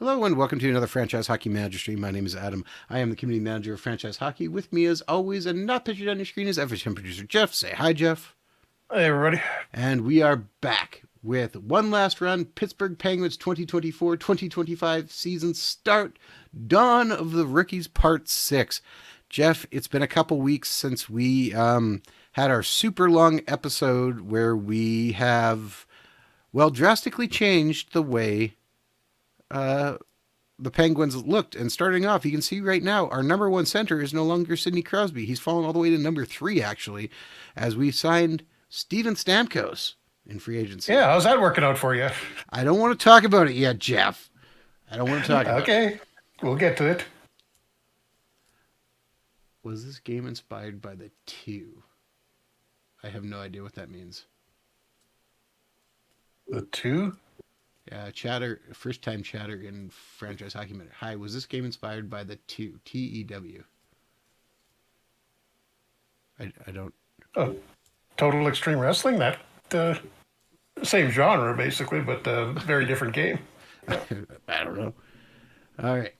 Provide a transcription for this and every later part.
Hello and welcome to another Franchise Hockey Manager stream. My name is Adam. I am the community manager of Franchise Hockey. With me, as always, and not pictured on your screen, is Everton producer Jeff. Say hi, Jeff. Hey, everybody. And we are back with one last run. Pittsburgh Penguins 2024-2025 season start. Dawn of the Rookies Part 6. Jeff, it's been a couple weeks since we had our super long episode where we have, drastically changed the way the Penguins looked. And starting off, you can see right now our number one center is no longer Sidney Crosby. He's fallen all the way to number 3, actually, as we signed Steven Stamkos in free agency. Yeah, how's that working out for you? I don't want to talk about it yet, Jeff. I don't want to talk about it. Okay, we'll get to it. Was this game inspired by the 2? I have no idea what that means. The 2? Chatter, first time chatter in Franchise Hockey Minute. Hi, was this game inspired by the 2? T-E-W. I don't... Oh, Total Extreme Wrestling? That, same genre, basically, but very different game. I don't know. All right.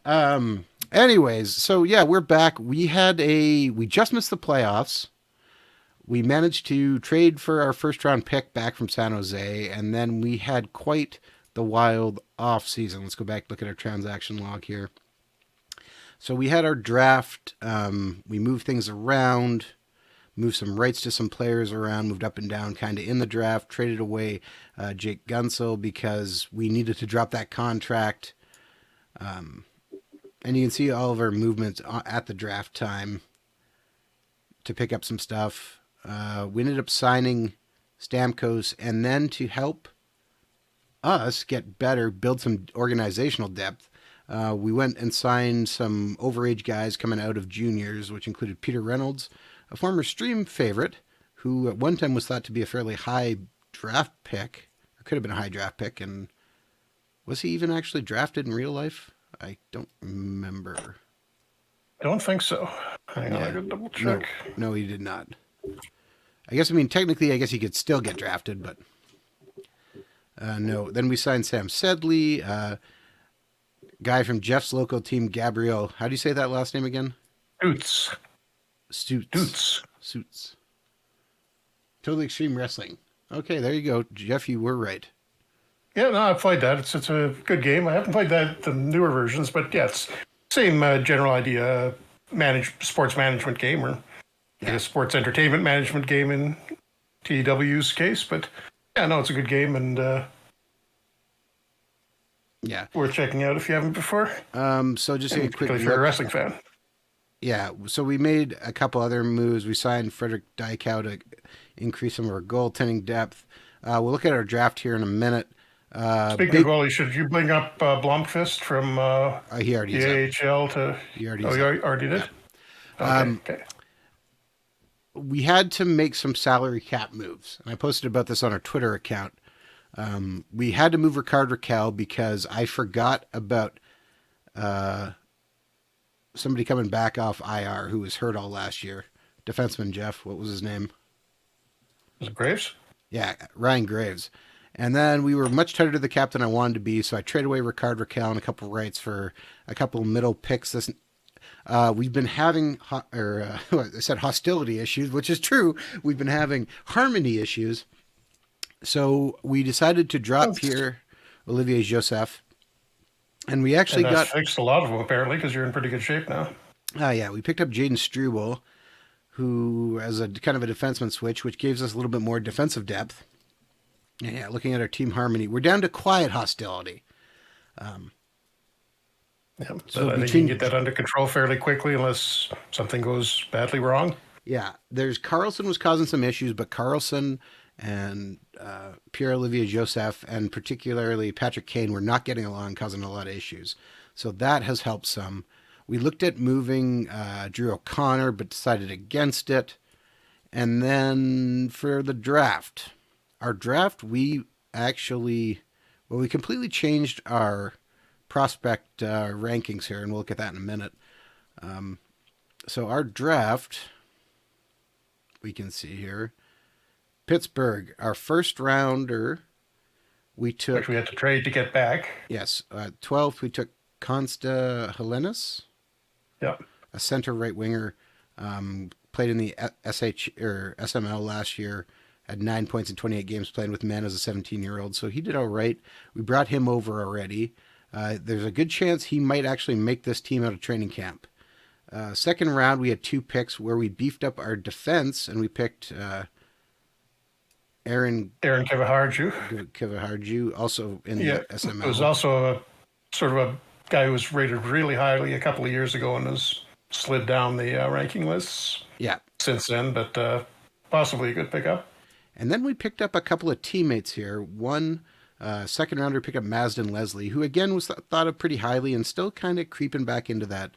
Anyways, so yeah, we're back. We just missed the playoffs. We managed to trade for our first round pick back from San Jose, and then we had quite the wild off season. Let's go back, look at our transaction log here. So we had our draft. We moved things around, moved some rights to some players around, moved up and down kind of in the draft, traded away Jake Gunsel because we needed to drop that contract. And you can see all of our movements at the draft time to pick up some stuff. We ended up signing Stamkos, and then to help us get better, build some organizational depth, we went and signed some overage guys coming out of juniors, which included Peter Reynolds, a former stream favorite, who at one time was thought to be a fairly high draft pick, or could have been a high draft pick, and was he even actually drafted in real life? I don't remember. I don't think so. Hang on, I gotta double check. No, he did not. Technically, he could still get drafted, but no. Then we signed Sam Sedley, guy from Jeff's local team, Gabriel. How do you say that last name again? Suits. Totally Extreme Wrestling. Okay, there you go. Jeff, you were right. Yeah, no, I've played that. It's a good game. I haven't played the newer versions, but yeah, it's same general idea. Sports management game, or a sports entertainment management game in TW's case. But yeah, no, it's a good game, and worth checking out if you haven't before. So just a quick look. If you're a wrestling fan. Yeah, so we made a couple other moves. We signed Frederick Dykau to increase some of our goaltending depth. We'll look at our draft here in a minute. Speaking of goalies, should you bring up Blomqvist from he already the AHL to... He already you already did? Yeah. Okay. We had to make some salary cap moves, and I posted about this on our Twitter account. We had to move Rickard Rakell because I forgot about somebody coming back off IR who was hurt all last year. Defenseman Jeff, what was his name? Was it Graves? Yeah, Ryan Graves. And then we were much tighter to the cap than I wanted to be, so I traded away Rickard Rakell and a couple of rights for a couple of middle picks. We've been having, I said hostility issues, which is true. We've been having harmony issues. So we decided to drop here Olivier Joseph. And we actually got fixed a lot of them, apparently, because you're in pretty good shape now. Yeah, we picked up Jaden Struble, who has a kind of a defenseman switch, which gives us a little bit more defensive depth. Yeah, looking at our team harmony, we're down to quiet hostility. So I think you can get that under control fairly quickly unless something goes badly wrong. Yeah, Carlson was causing some issues, but Carlson and Pierre-Olivier Joseph and particularly Patrick Kane were not getting along, causing a lot of issues. So that has helped some. We looked at moving Drew O'Connor, but decided against it. And then for the draft, we completely changed our prospect rankings here, and we'll look at that in a minute. So our draft, we can see here, Pittsburgh, our first rounder We which we took, had to trade to get back. yes, 12th, we took Consta Helenas, Yep. a center right winger, played in the SH or SML last year, had 9 points in 28 games playing with men as a 17-year-old. So he did all right. We brought him over already. There's a good chance he might actually make this team out of training camp. Second round, we had 2 picks where we beefed up our defense and we picked Aaron Aaron Kevaharju. Kivaharju, also in Yeah. the It was SML. also a sort of a guy who was rated really highly a couple of years ago and has slid down the ranking lists Yeah. since then, but possibly a good pickup. And then we picked up a couple of teammates here. One second rounder picked up Mazden Leslie, who again was thought of pretty highly and still kind of creeping back into that,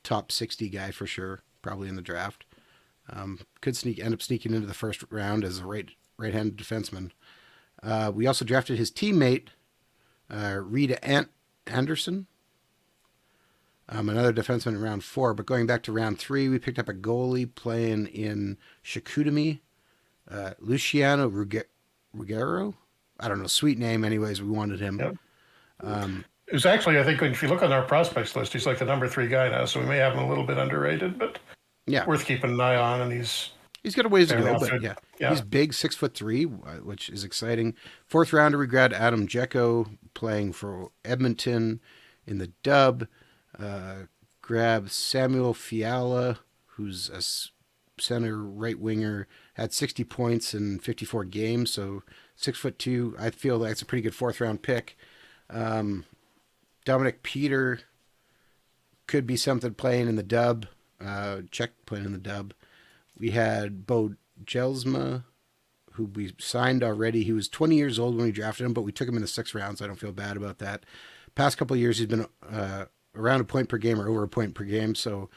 top 60 guy for sure, probably in the draft. Could end up sneaking into the first round as a right-handed defenseman. We also drafted his teammate, Reed Anderson, another defenseman in round 4. But going back to round 3, we picked up a goalie playing in Chicoutimi, Luciano Ruggiero. I don't know, sweet name. Anyways, we wanted him. Yep. It was actually, I think, if you look on our prospects list, he's like the number 3 guy now, so we may have him a little bit underrated, but Yeah, worth keeping an eye on. And he's he's got a ways to fairly go, but outfit. yeah, he's big, 6'3", which is exciting. Fourth rounder, we grabbed Adam Jecko playing for Edmonton in the dub. Grabbed Samuel Fiala, who's a center right winger, had 60 points in 54 games, so 6'2". I feel that's a pretty good fourth round pick. Dominic Peter could be something playing in the dub. Czech playing in the dub. We had Bo Jelsma, who we signed already. He was 20 years old when we drafted him, but we took him in the 6th round, so I don't feel bad about that. Past couple of years, he's been around a point per game or over a point per game, so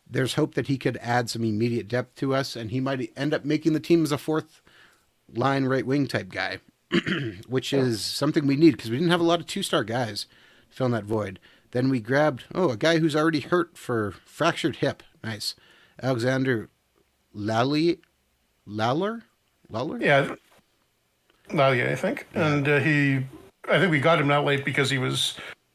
there's hope that he could add some immediate depth to us, and he might end up making the team as a fourth line right wing type guy, which is something we need because we didn't have a lot of 2-star guys fill in that void. Then we grabbed, a guy who's already hurt for fractured hip. Nice. Alexander Lallier? Yeah, Lallier, I think. Yeah. And I think we got him out late because he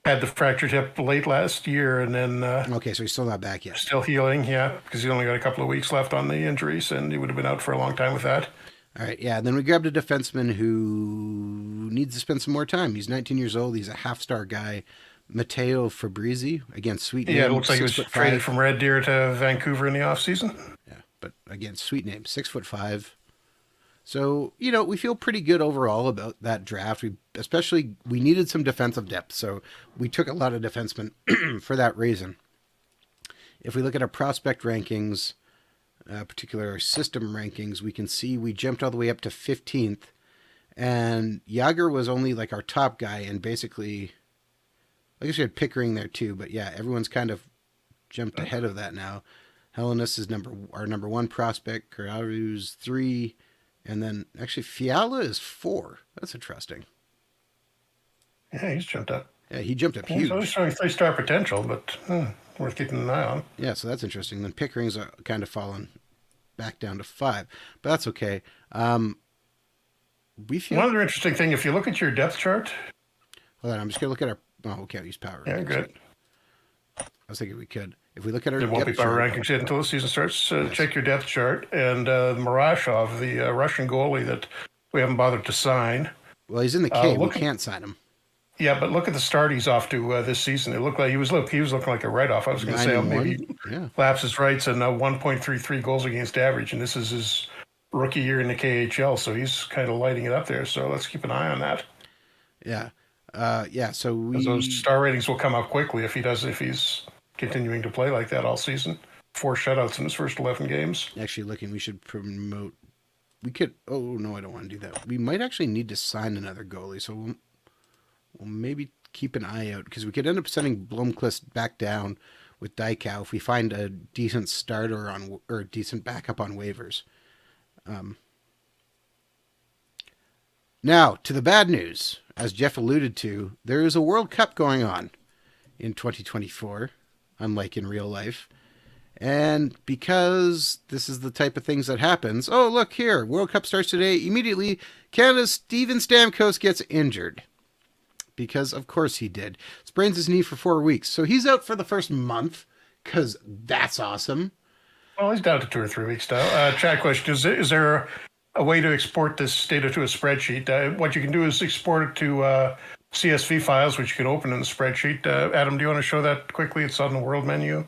had the fractured hip late last year, and then okay, so he's still not back yet. Still healing, yeah, because he only got a couple of weeks left on the injuries, and he would have been out for a long time with that. All right, yeah. And then we grabbed a defenseman who needs to spend some more time. He's 19 years old. He's a half-star guy. Matteo Fabrizi, again, sweet name. Yeah, it looks like he was traded from Red Deer to Vancouver in the offseason. Yeah, but again, sweet name, 6'5". So, we feel pretty good overall about that draft. We needed some defensive depth, so we took a lot of defensemen for that reason. If we look at our prospect rankings, particularly our system rankings, we can see we jumped all the way up to 15th, and Yager was only like our top guy, and basically, I guess we had Pickering there too, but yeah, everyone's kind of jumped ahead of that now. Hellenis is our number 1 prospect, Kararu's 3, and then actually Fiala is 4. That's interesting. Yeah, he's jumped up. Yeah, he jumped up huge. He's always showing 3-star potential, but worth keeping an eye on. Yeah, so that's interesting. Then Pickering's kind of fallen back down to 5, but that's okay. We feel one other interesting thing, if you look at your depth chart. Hold on, I'm just gonna look at our. Oh, we can't use power. Yeah, good. I was thinking we could. If we look at our, it won't be power rankings yet until the season starts. Yes. Check your depth chart, and Marashov, the Russian goalie that we haven't bothered to sign. Well, he's in the K. We can't sign him. Yeah, but look at the start he's off to this season. It looked like he was looking like a write-off. I was going to say maybe laps his rights and 1.33 goals against average, and this is his rookie year in the KHL, so he's kind of lighting it up there. So let's keep an eye on that. Yeah, So those star ratings will come up quickly if he's continuing to play like that all season. 4 shutouts in his first 11 games. Actually, we should promote. We could. Oh no, I don't want to do that. We might actually need to sign another goalie, so we'll maybe keep an eye out because we could end up sending Blomqvist back down with Dykau if we find a decent starter or a decent backup on waivers. Now to the bad news. As Jeff alluded to, there is a World Cup going on in 2024, unlike in real life. And because this is the type of things that happens, oh, look here, World Cup starts today. Immediately, Canada's Steven Stamkos gets injured. Because, of course, he did. Sprains his knee for 4 weeks. So he's out for the first month, because that's awesome. Well, he's down to 2 or 3 weeks now. Chat question: Is there a way to export this data to a spreadsheet? What you can do is export it to CSV files, which you can open in the spreadsheet. Adam, do you want to show that quickly? It's on the World menu,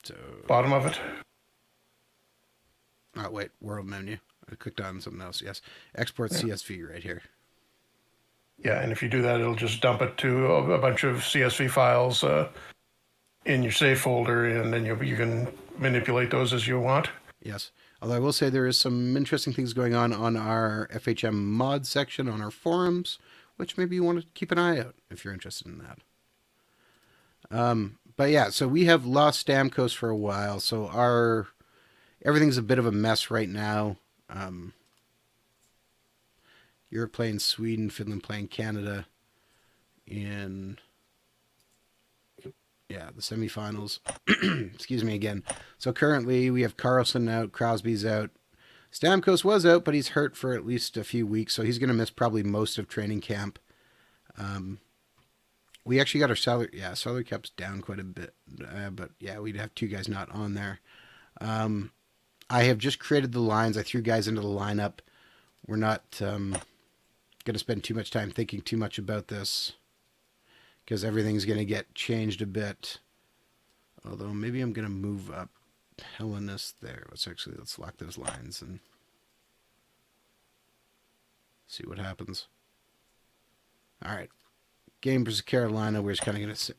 So, bottom of it. oh, wait, World menu. I clicked on something else. Yes. Export CSV right here. Yeah, and if you do that, it'll just dump it to a bunch of CSV files in your save folder, and then you can manipulate those as you want. Yes. Although I will say there is some interesting things going on our FHM mod section on our forums, which maybe you want to keep an eye out if you're interested in that. But yeah, so we have lost Stamkos for a while, so everything's a bit of a mess right now. Europe playing Sweden, Finland playing Canada in the semifinals. Excuse me again. So currently we have Carlson out, Crosby's out. Stamkos was out, but he's hurt for at least a few weeks, so he's going to miss probably most of training camp. We actually got our salary cap's down quite a bit, but yeah, we'd have two guys not on there. I have just created the lines. I threw guys into the lineup. We're not going to spend too much time thinking too much about this because everything's going to get changed a bit. Although maybe I'm going to move up Hellenist there. Let's lock those lines and see what happens. All right. Game versus Carolina. We're just kind of going to sit.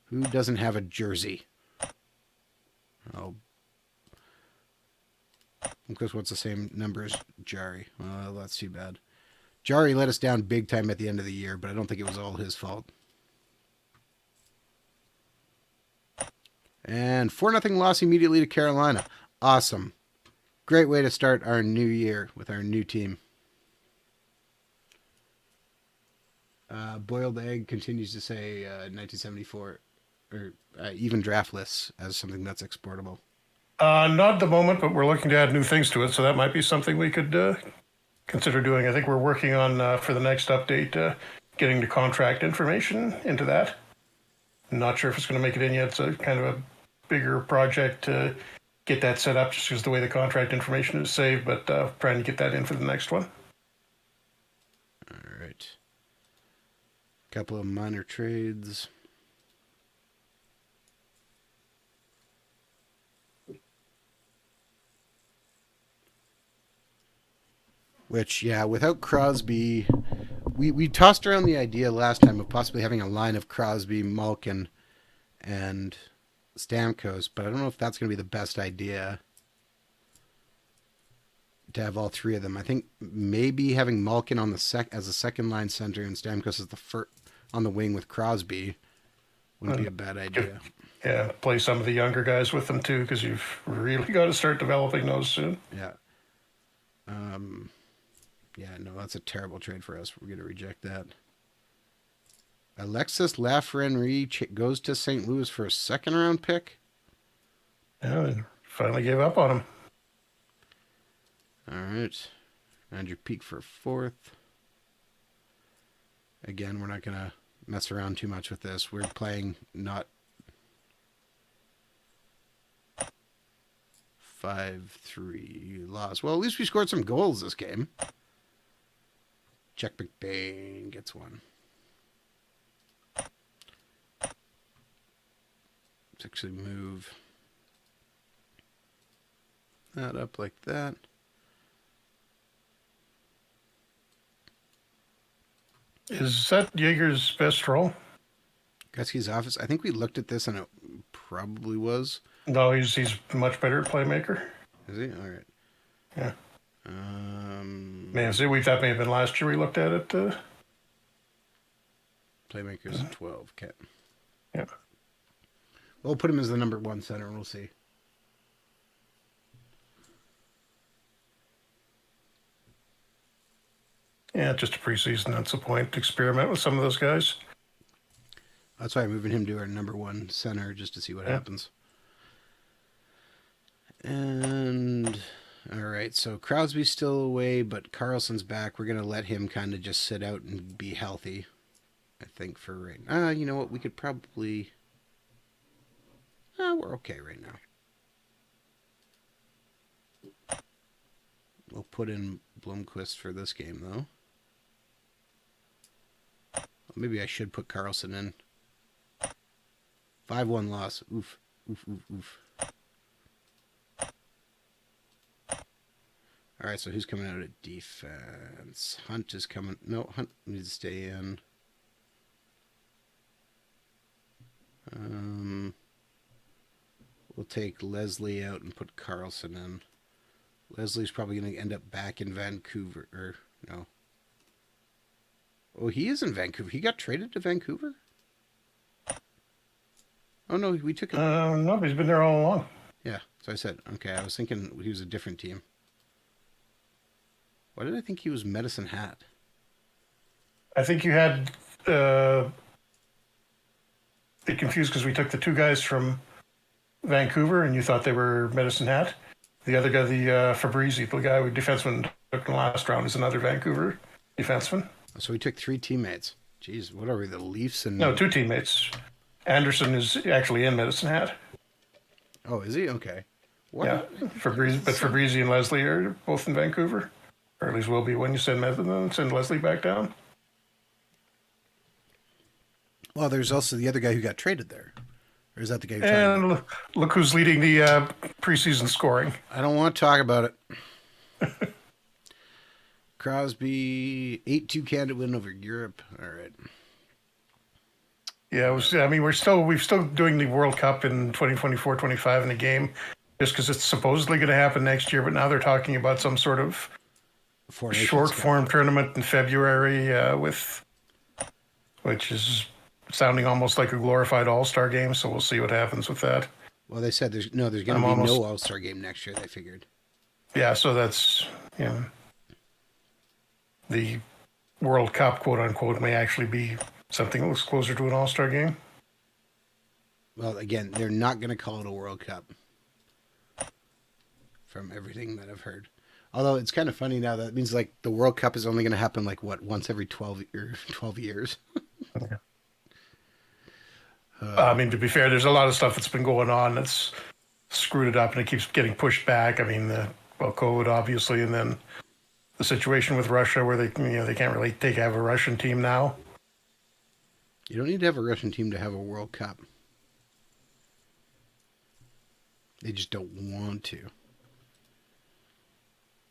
Who doesn't have a jersey? Oh. Because what's the same number as Jari? Well, that's too bad. Jari let us down big time at the end of the year, but I don't think it was all his fault. And 4-0 loss immediately to Carolina. Awesome. Great way to start our new year with our new team. Boiled Egg continues to say 1974, or even draft lists as something that's exportable. Not at the moment, but we're looking to add new things to it, so that might be something we could consider doing. I think we're working on, for the next update, getting the contract information into that. I'm not sure if it's going to make it in yet. It's a kind of a bigger project to get that set up just because the way the contract information is saved, but trying to get that in for the next one. All right. Couple of minor trades. Which, yeah, without Crosby, we tossed around the idea last time of possibly having a line of Crosby, Malkin, and Stamkos, but I don't know if that's going to be the best idea to have all three of them. I think maybe having Malkin on the as a second line center and Stamkos as the on the wing with Crosby wouldn't be a bad idea. Yeah, play some of the younger guys with them too, because you've really got to start developing those soon. Yeah. Yeah, no, that's a terrible trade for us. We're going to reject that. Alexis Lafreniere goes to St. Louis for a second-round pick. Yeah, they finally gave up on him. All right. Andrew Peak for fourth. Again, we're not going to mess around too much with this. We're playing not 5-3 loss. Well, at least we scored some goals this game. Jack McBain gets one. Let's actually move that up like that. Is that Jaeger's best role? Gretzky's office. I think we looked at this and it probably was. No, he's much better at playmaker. Is he? All right. Yeah. Man, see, that may have been last year we looked at it. Playmakers at 12. Okay. Yeah. We'll put him as the number one center and we'll see. Yeah, just a preseason. That's the point. Experiment with some of those guys. That's why I'm moving him to our number one center just to see what happens. And all right, so Crosby's still away, but Carlson's back. We're gonna let him kind of just sit out and be healthy. I think for right now. You know what? We could probably. We're okay right now. We'll put in Blomqvist for this game though. Maybe I should put Carlson in. 5-1 loss. Oof. Oof, oof, oof. All right, so who's coming out at defense? Hunt is coming. No, Hunt needs to stay in. We'll take Leslie out and put Carlson in. Leslie's probably going to end up back in Vancouver. Or, no. Oh, he is in Vancouver. He got traded to Vancouver? Oh, no, we took him. No, he's been there all along. Yeah, so I said, okay, I was thinking he was a different team. Why did I think he was Medicine Hat? I think you had it confused because we took the two guys from Vancouver and you thought they were Medicine Hat. The other guy, the Fabrizi, the guy with defenseman took in the last round, is another Vancouver defenseman. So we took 3 teammates. Jeez, what are we, the Leafs and... No, 2 teammates. Anderson is actually in Medicine Hat. Oh, is he? Okay. What? Yeah, Fabrizi and Leslie are both in Vancouver. Or at least will be when you send Leslie back down. Well, there's also the other guy who got traded there. Or is that the guy you're talking about? Look who's leading the preseason scoring. I don't want to talk about it. Crosby, 8-2 Canada win over Europe. All right. Yeah, we're still doing the World Cup in 2024-25 in the game, just because it's supposedly going to happen next year. But now they're talking about some sort of short form tournament in February which is sounding almost like a glorified All-Star game. So we'll see what happens with that. Well, they said there's going to be no All-Star game next year. They figured. Yeah, so that's the World Cup, quote unquote, may actually be something that looks closer to an All-Star game. Well, again, they're not going to call it a World Cup, from everything that I've heard. Although it's kind of funny now. That means like the World Cup is only going to happen like what, once every 12 years. Okay. I mean, to be fair, there's a lot of stuff that's been going on that's screwed it up, and it keeps getting pushed back. I mean, COVID obviously, and then the situation with Russia, where they can't really have a Russian team now. You don't need to have a Russian team to have a World Cup. They just don't want to.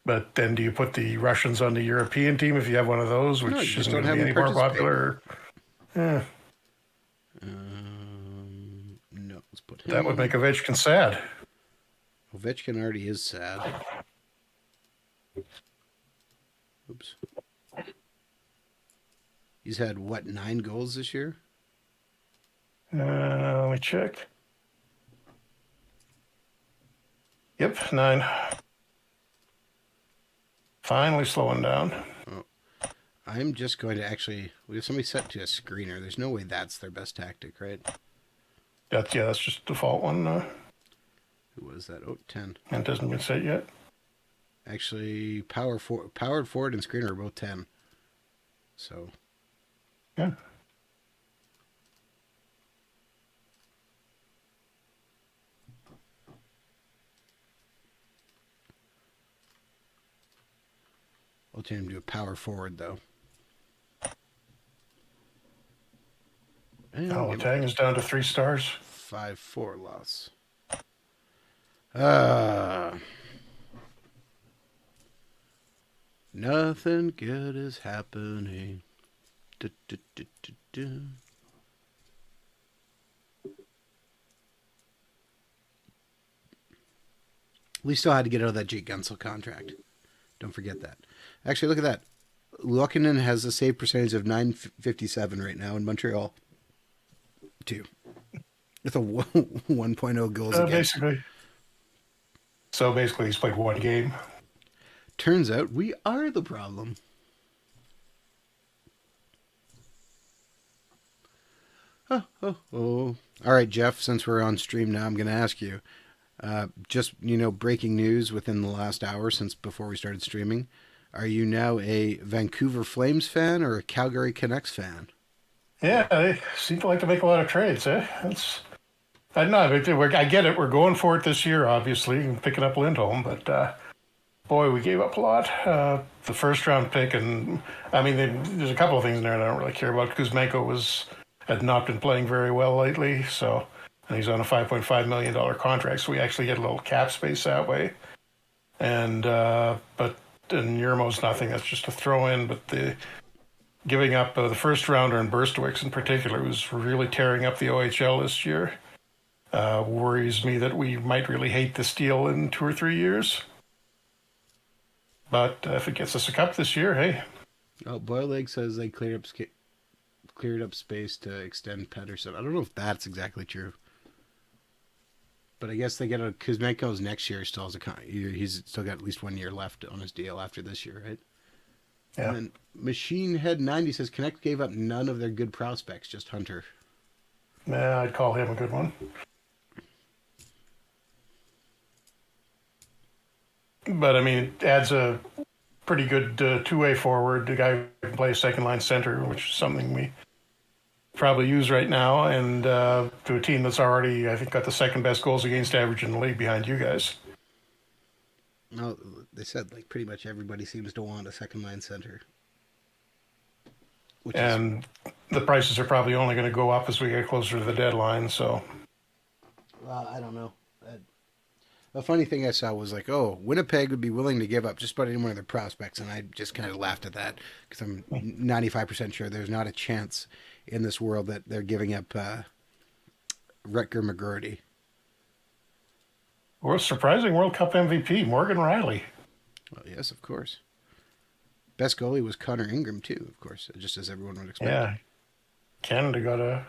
But then, do you put the Russians on the European team if you have one of those, which isn't going to be any more popular? Yeah. No, let's put him. That would make Ovechkin sad. Ovechkin already is sad. Oops. He's had, what, 9 goals this year? Let me check. Yep, 9. Finally slowing down. Oh. I'm just going to actually... We have somebody set to a screener. There's no way that's their best tactic, right? That's just the default one. Who was that? Oh, 10. And it hasn't been set yet. Actually, powered forward and screener are both 10. So... Yeah. I'll change him to a power forward, though. Tang is down to 3 stars. 5-4 loss. Nothing good is happening. Du, du, du, du, du. We still had to get out of that Jake Gunsel contract. Don't forget that. Actually, look at that. Luukkonen has a save percentage of .957 right now in Montreal. 2. With a 1.0 goals against. Basically, he's played 1 game. Turns out we are the problem. Oh. All right, Jeff, since we're on stream now, I'm going to ask you. Just breaking news within the last hour since before we started streaming. Are you now a Vancouver Flames fan or a Calgary Canucks fan? Yeah, they seem to like to make a lot of trades, eh? I don't know. I get it. We're going for it this year, obviously, and picking up Lindholm, but boy, we gave up a lot. The first round pick, and I mean, there's a couple of things in there that I don't really care about. Kuzmenko had not been playing very well lately, so and he's on a $5.5 million contract, so we actually get a little cap space that way. And but and Yermo's nothing. That's just a throw in. But the giving up the first rounder and Burstowicz in particular, who's really tearing up the OHL this year, worries me that we might really hate this deal in 2 or 3 years. But if it gets us a cup this year, hey. Oh, Boilerleg says they cleared up space to extend Pedersen. I don't know if that's exactly true, but I guess they get a Kuzmenko's next year still has he's still got at least 1 year left on his deal after this year, right? Yeah. And then Machine Head 90 says Connect gave up none of their good prospects, just Hunter. Nah, I'd call him a good one. But I mean, it adds a pretty good two-way forward, the guy who can play second line center, which is something we probably use right now, and to a team that's already, I think, got the second best goals against average in the league behind you guys. No, they said like pretty much everybody seems to want a second line center, which is And the prices are probably only going to go up as we get closer to the deadline. So I don't know. A funny thing I saw was like, oh, Winnipeg would be willing to give up just about any one of their prospects, and I just kind of laughed at that because I'm 95% sure there's not a chance in this world that they're giving up Rutger McGroarty. we're surprising World Cup MVP, Morgan Riley. Well, yes, of course. Best goalie was Connor Ingram too, of course, just as everyone would expect. Yeah, Canada got a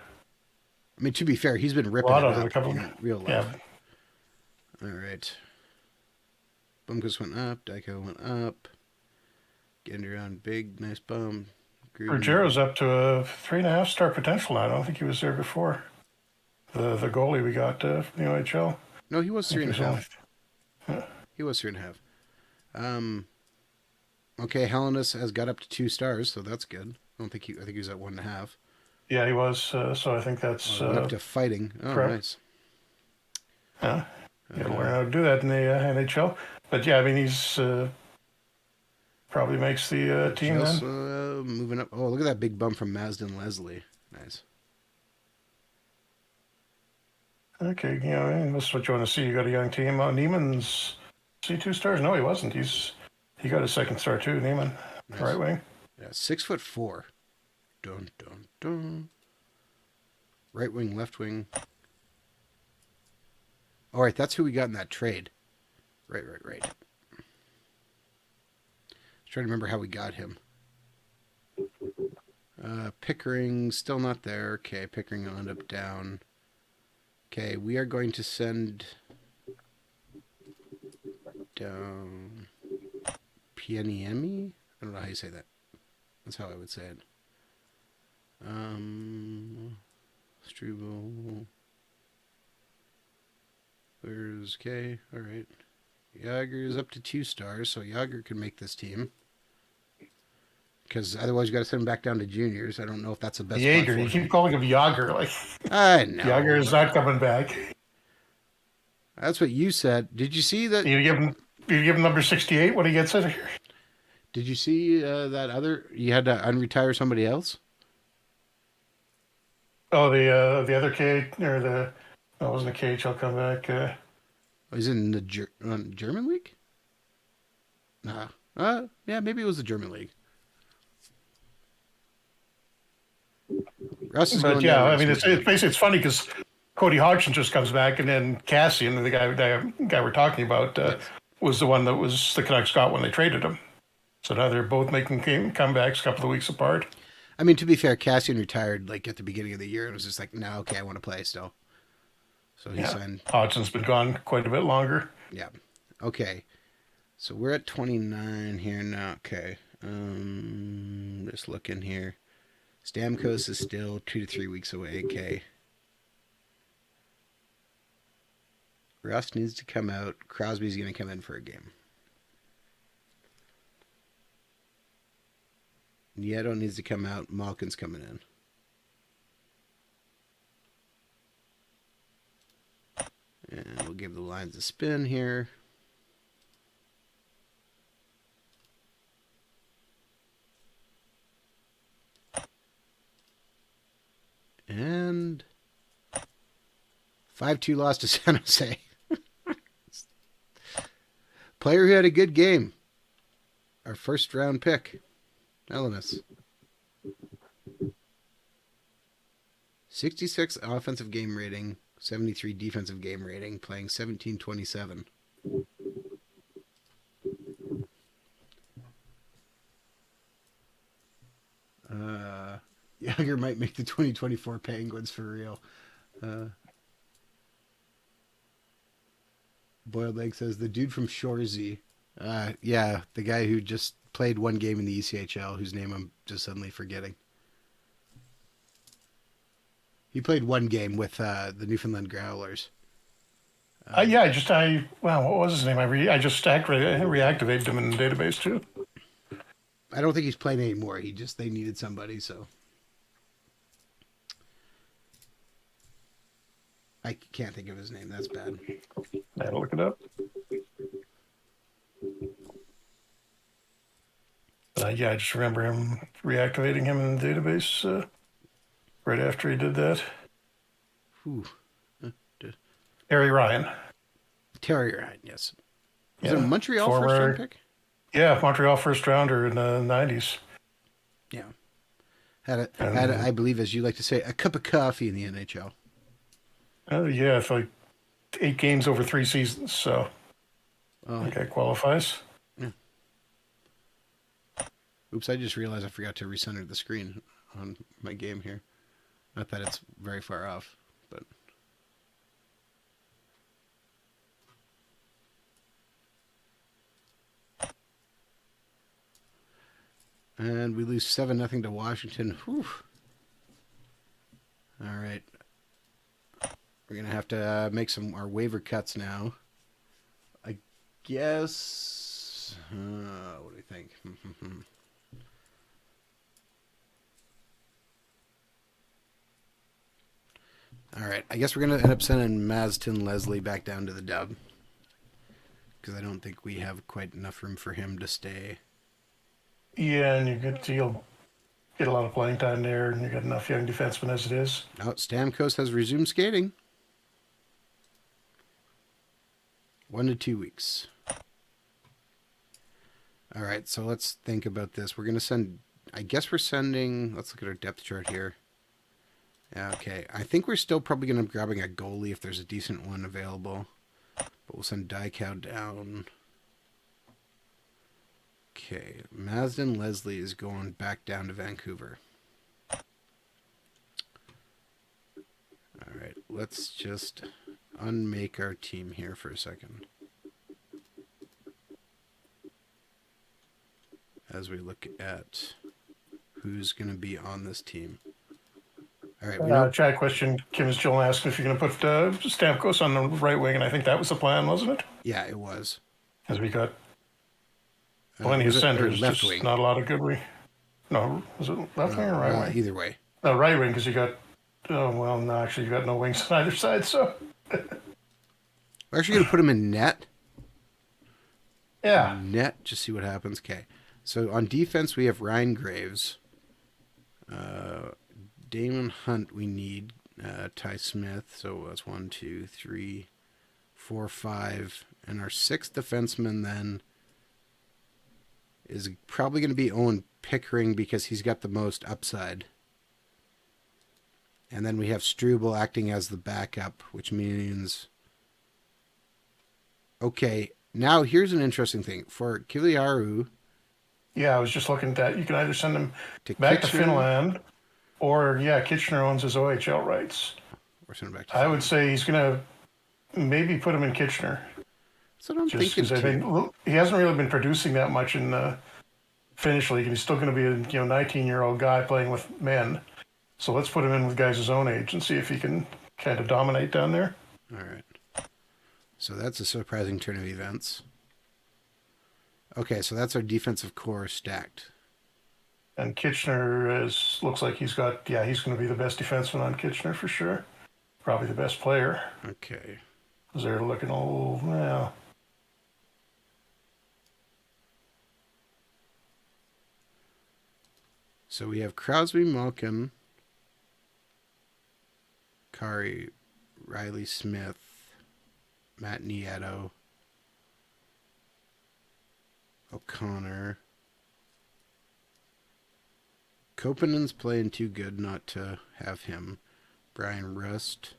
I mean, to be fair, he's been ripping lot it out of up a couple. in real life. Yeah, All right. Bumkus went up. Dyko went up. Getting around big, nice bum. Ruggiero's up to a 3.5 star potential now. I don't think he was there before. The goalie we got from the OHL. No, he was I think 3.5. yeah. He was 3.5. Okay, Hellenus has got up to 2 stars, so that's good. I think he was at 1.5. Yeah, he was. So I think that's Went up to fighting. Oh, correct. nice. Yeah, you gotta learn how to do that in the NHL. But yeah, I mean he's probably makes the team Just, then. moving up. Oh, look at that big bump from Mazden Leslie. Nice. Okay, this is what you want to see. You got a young team. Neiman's 2 stars. No, he wasn't. He got a second star too. Neiman, Nice. right wing. Yeah, 6'4". Dun dun dun. Right wing, left wing. All right, that's who we got in that trade. Right. Trying to remember how we got him. Pickering still not there. Okay, Pickering will end up down. Okay, we are going to send down Pianiemi. I don't know how you say that. That's how I would say it. Struble. Where's K? All right. Yager is up to 2 stars, so Yager can make this team. Because otherwise you got to send him back down to juniors. I don't know if that's the best. Jaeger. You keep calling him Yager. Like I know. Yager is not coming back. That's what you said. Did you see that? You give him number 68 when he gets it. Did you see that other? You had to unretire somebody else. Oh, the other K or that wasn't a KHL comeback. Was it in the German league? Nah. Yeah, maybe it was the German league. Russ is But yeah, I mean, it's basically it's funny because Cody Hodgson just comes back, and then Cassian, the guy we're talking about, Yes. was the one that was the Canucks got when they traded him. So now they're both making comebacks a couple of weeks apart. I mean, to be fair, Cassian retired like at the beginning of the year and was just like, "No, okay, I want to play still." So he signed. Hodgson's been gone quite a bit longer. Yeah. Okay. So we're at 29 here now. Okay. Just looking here. Stamkos is still 2 to 3 weeks away. Okay. Rust needs to come out. Crosby's going to come in for a game. Nieto needs to come out. Malkin's coming in. And we'll give the lines a spin here. And 5-2 loss to San Jose. Player who had a good game. Our first round pick. Elenis. 66 offensive game rating, 73 defensive game rating, playing 17-27. Yager might make the 2024 Penguins for real. Boiled Egg says the dude from Shorzy. Yeah, the guy who just played one game in the ECHL, whose name I'm just suddenly forgetting. He played one game with the Newfoundland Growlers. What was his name? I just reactivated him in the database too. I don't think he's playing anymore. They needed somebody, so. I can't think of his name. That's bad. I had to look it up. I just remember him reactivating him in the database right after he did that. Whew. Terry Ryan, yes. Was it a Montreal first round pick? Yeah, Montreal first rounder in the 90s. Yeah. Had, I believe, as you like to say, a cup of coffee in the NHL. It's like 8 games over 3 seasons, so I think that qualifies. Yeah. Oops, I just realized I forgot to recenter the screen on my game here. Not that it's very far off, but... And we lose 7-0 to Washington. Whew. All right. We're going to have to make our waiver cuts now. I guess... what do you think? All right. I guess we're going to end up sending Mazton Leslie back down to the Dub. Because I don't think we have quite enough room for him to stay. Yeah, and you'll get a lot of playing time there, and you got enough young defensemen as it is. Now, Stamkos has resumed skating. 1 to 2 weeks. All right, so let's think about this. We're going to send... I guess we're sending... Let's look at our depth chart here. Okay, I think we're still probably going to be grabbing a goalie if there's a decent one available. But we'll send Dykow down. Okay, Mazden Leslie is going back down to Vancouver. All right, let's just unmake our team here for a second. As we look at who's going to be on this team. All right. Chat question. Kim is still asking if you're going to put Stamkos on the right wing, and I think that was the plan, wasn't it? Yeah, it was. As we got plenty of centers, left just wing. not a lot of good wing. No, was it left wing or right wing? Either way. No, right wing, because you got... Oh, well, no, actually, you got no wings on either side, so... We're actually going to put him in net. Yeah. Net, just see what happens. Okay. So on defense, we have Ryan Graves. Damon Hunt, we need. Ty Smith. So that's 1, 2, 3, 4, 5. And our 6th defenseman then is probably going to be Owen Pickering because he's got the most upside. And then we have Struble acting as the backup, which means... Okay, now here's an interesting thing. For Kiliaru... Yeah, I was just looking at that. You can either send him Kitchener, back to Finland, or, Kitchener owns his OHL rights. Or send him back to Finland. I would say he's going to maybe put him in Kitchener. That's what I'm thinking, too. I think he hasn't really been producing that much in the Finnish league, and he's still going to be a 19-year-old guy playing with men. So let's put him in with guys his own age and see if he can kind of dominate down there. All right. So that's a surprising turn of events. Okay, so that's our defensive core stacked. And Kitchener looks like he's got, yeah, he's going to be the best defenseman on Kitchener for sure. Probably the best player. Okay. Because they're looking, oh, well. So we have Crosby, Malkin, Kari, Riley Smith, Matt Nieto, O'Connor. Kopanen's playing too good not to have him. Brian Rust.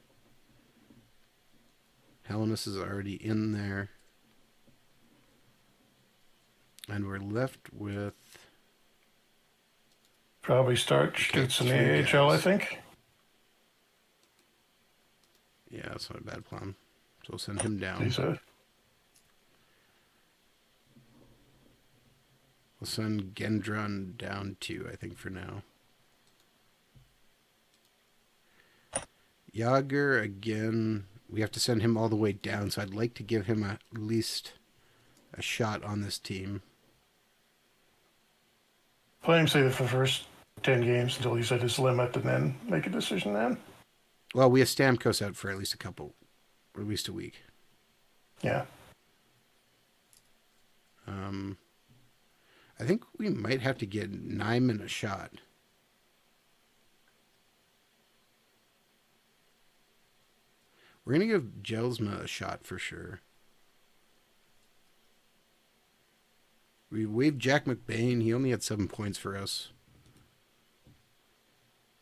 Hellenis is already in there. And we're left with... Probably start Stutz in the AHL, I think. Yeah, that's not a bad plan. So we'll send him down. We'll send Gendron down too, I think, for now. Yager, again, we have to send him all the way down, so I'd like to give him at least a shot on this team. Play him, say, for the first 10 games until he's at his limit, and then make a decision then. Well, we have Stamkos out for at least a week. Yeah. I think we might have to get Nyman a shot. We're going to give Jelsma a shot for sure. We waived Jack McBain. He only had 7 points for us.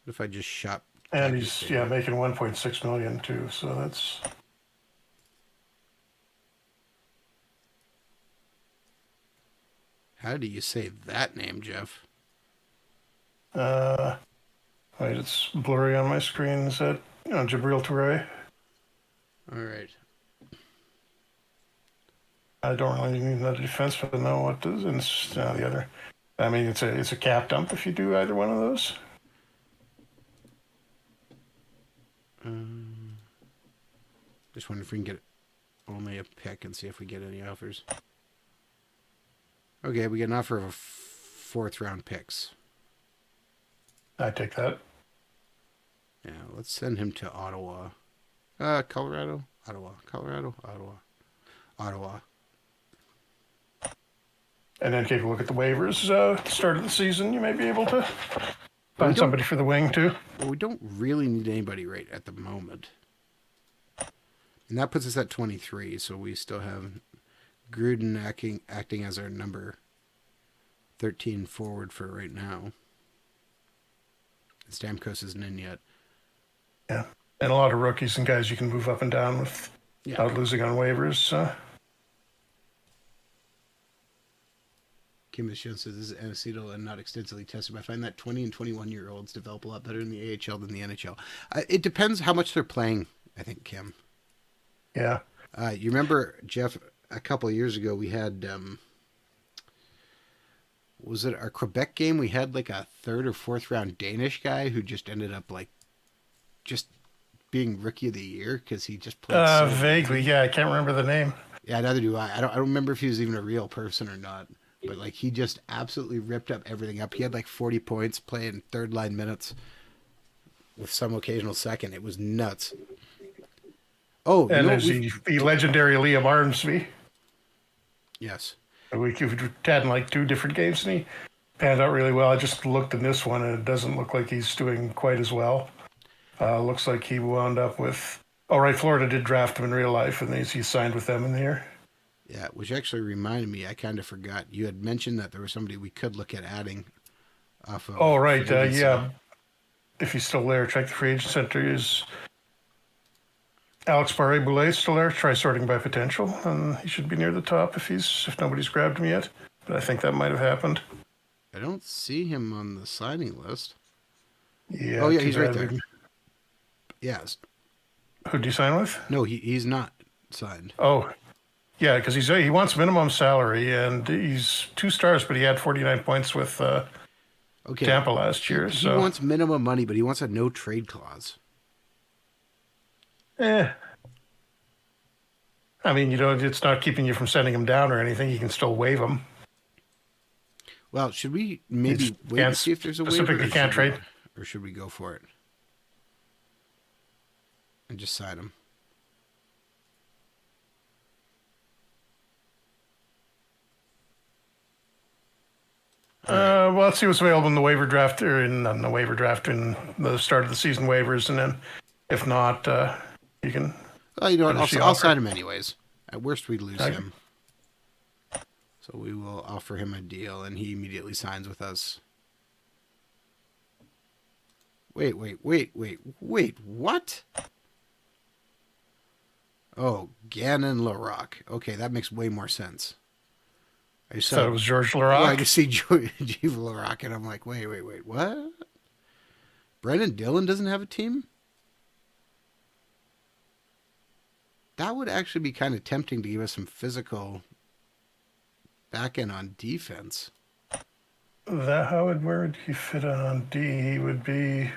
What if I just shop? And he's making 1.6 million too, so that's... How do you say that name, Jeff? Wait, it's blurry on my screen. Is that Jabril Touré? All right. I don't really need another defenseman. Know what does the other. I mean, it's a cap dump if you do either one of those. Just wonder if we can get only a pick and see if we get any offers. Okay, we get an offer of 4th round picks. I take that. Yeah, let's send him to Ottawa. Colorado? Ottawa. Colorado? Ottawa. And then take a look at the waivers. Start of the season, you may be able to find somebody for the wing too. Well, we don't really need anybody right at the moment. And that puts us at 23, so we still have Gruden acting as our number 13 forward for right now. Stamkos isn't in yet. Yeah, and a lot of rookies and guys you can move up and down without losing on waivers. Kim Michon says this is anecdotal and not extensively tested, but I find that 20 and 21-year-olds develop a lot better in the AHL than the NHL. It depends how much they're playing, I think, Kim. Yeah. You remember, Jeff, a couple of years ago we had, was it our Quebec game? We had like a 3rd or 4th round Danish guy who just ended up just being rookie of the year because he just played vaguely, yeah. I can't remember the name. Yeah, neither do I. I don't remember if he was even a real person or not. But he just absolutely ripped up everything up. He had 40 points playing 3rd line minutes with some occasional second. It was nuts. Oh, and there's the legendary Liam Armsby. Yes. We've had 2 different games, and he panned out really well. I just looked in this one, and it doesn't look like he's doing quite as well. Looks like he wound up with... Oh, right, Florida did draft him in real life, and he signed with them in the year. Yeah, which actually reminded me, I kind of forgot. You had mentioned that there was somebody we could look at adding off of... Oh, right, yeah. If he's still there, check the free agent center. Is Alex Barré-Boulet still there? Try sorting by potential, and he should be near the top if nobody's grabbed him yet. But I think that might have happened. I don't see him on the signing list. Yeah. Oh, yeah, he's right there. Yes. Who'd you sign with? No, he's not signed. Oh, yeah, because he wants minimum salary, and he's 2 stars, but he had 49 points with Tampa last year. He wants minimum money, but he wants a no trade clause. I mean, it's not keeping you from sending him down or anything. You can still waive him. Well, should we You maybe just wait can't and see if there's a waiver, specifically can't trade. or should we go for it and just sign him? All right. Well, let's see what's available in the waiver draft or in the waiver draft in the start of the season waivers, and then if not, you can. Well, you know what? finish the I'll offer. sign him anyways. At worst, we lose Okay. him. So we will offer him a deal, and he immediately signs with us. Wait. What? Oh, Gannon LaRock. Okay, that makes way more sense. I So it was George well, I Larac. just see Jeeve LaRock, and I'm like, wait, what? Brendan Dillon doesn't have a team? That would actually be kind of tempting to give us some physical back end on defense. Where would he fit on D? He would be.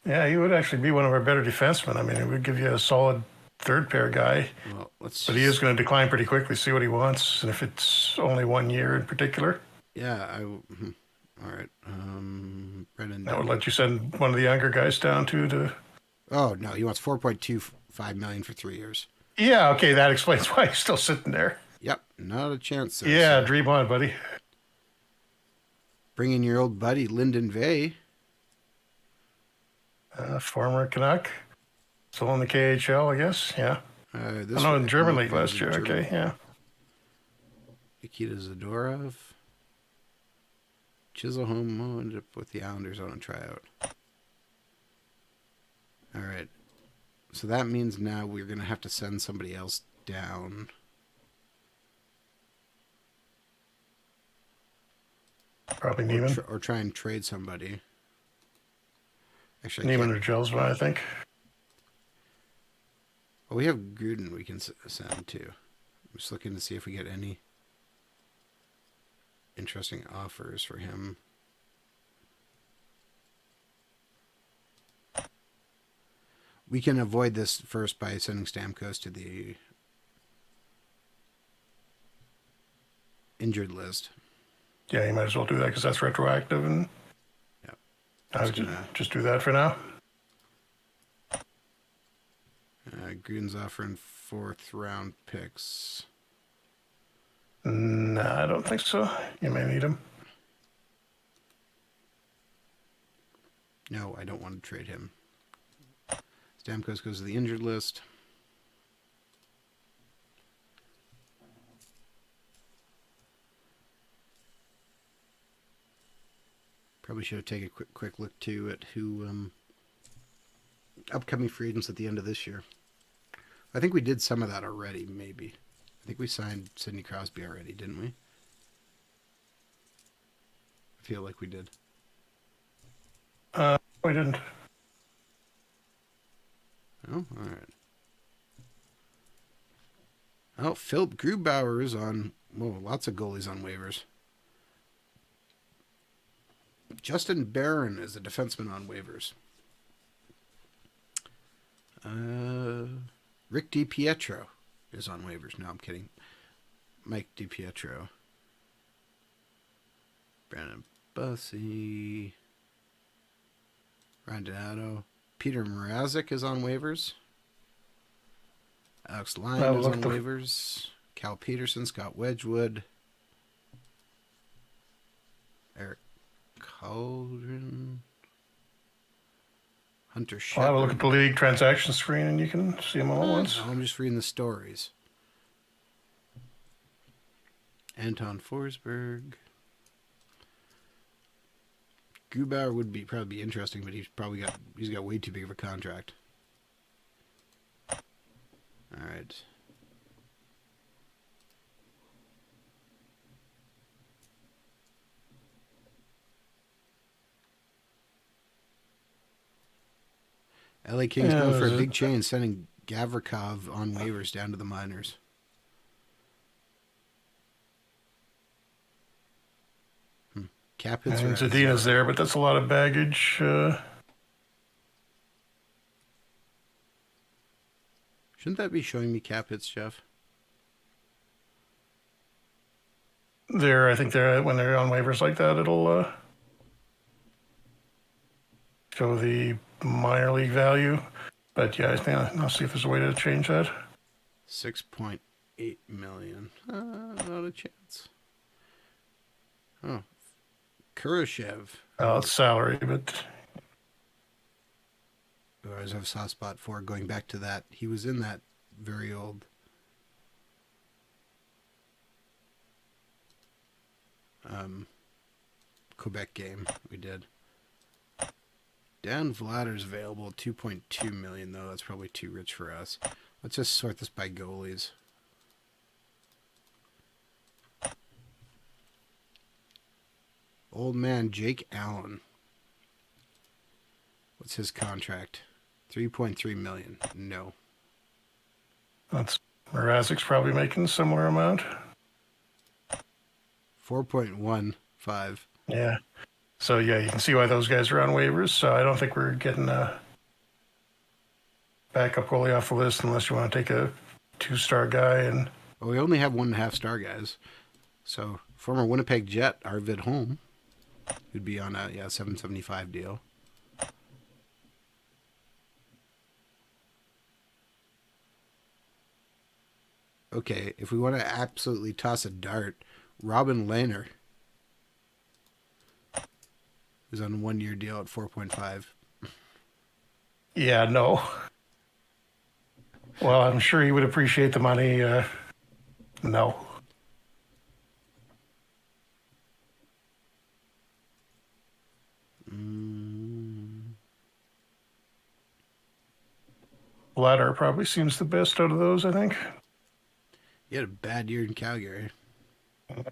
Yeah, he would actually be one of our better defensemen. I mean, it would give you a solid third pair guy. Well, let's. But he is going to decline pretty quickly. See what he wants, and if it's only 1 year in particular, Yeah, all right. Brendan. that would let you send one of the younger guys down to. Oh no, he wants 4.25 million for 3 years. Yeah, okay, that explains why he's still sitting there. Yep, not a chance. There, Yeah, sir. dream on, buddy. Bring in your old buddy Lyndon Vey. Former Canuck, still in the KHL, I guess. Yeah. This I know in German no, league last year. German. Okay, yeah. Nikita Zadorov. Chiselholm ended up with the Islanders on a tryout. All right. So that means now we're going to have to send somebody else down. Probably Neiman. Or try and trade somebody. Actually, Neiman or Jelsma, I think. Well, we have Gruden we can send too. I'm just looking to see if we get any interesting offers for him. We can avoid this first by sending Stamkos to the injured list. Yeah, you might as well do that because that's retroactive, and Yep. I would just do that for now. Gruden's offering 4th round picks. No, I don't think so. You may need him. No, I don't want to trade him. Stamkos goes to the injured list. Probably should have taken a quick look too at who upcoming free agents at the end of this year. I think we did some of that already. Maybe I think we signed Sidney Crosby already, didn't we? I feel like we did. We didn't. Oh, all right. Oh, Philip Grubauer is on. Whoa, lots of goalies on waivers. Justin Barron is a defenseman on waivers. Rick DiPietro is on waivers. No, I'm kidding. Mike DiPietro. Brandon Bussey. Ryan Donato. Peter Mrazek is on waivers. Alex Lyon is on waivers. Cal Peterson, Scott Wedgwood. Eric Cauldron. Hunter Shepard. I'll have a look at the league transaction screen and you can see them all at once. I'm just reading the stories. Anton Forsberg. Grubauer would probably be interesting, but he's got way too big of a contract. All right. LA Kings going for a big change, sending Gavrikov on waivers down to the minors. Cap hits are Zadina's there, but that's a lot of baggage. Should Shouldn't that be showing me cap hits, Jeff? I think they're when they're on waivers like that, it'll show the minor league value. But yeah, I think I'll see if there's a way to change that. 6.8 million. Not a chance. Oh, Kurashev. Oh, it's salary, but Who I always have a soft spot for. Going back to that, he was in that very old. Quebec game we did. Dan Vladder's available at 2.2 million though. That's probably too rich for us. Let's just sort this by goalies. Old man Jake Allen. What's his contract? 3.3 million. No. that's Mrazek's probably making a similar amount. 4.15. Yeah. So yeah, you can see why those guys are on waivers. So I don't think we're getting a backup goalie off the list unless you want to take a 2-star guy. And Well, we only have 1.5-star guys. So former Winnipeg Jet Arvid Holm would be on a 775 deal. Okay, if we want to absolutely toss a dart, Robin Lehner is on a 1-year deal at 4.5. yeah, no. Well, I'm sure he would appreciate the money. No. Latter probably seems the best out of those, I think. He had a bad year in Calgary. But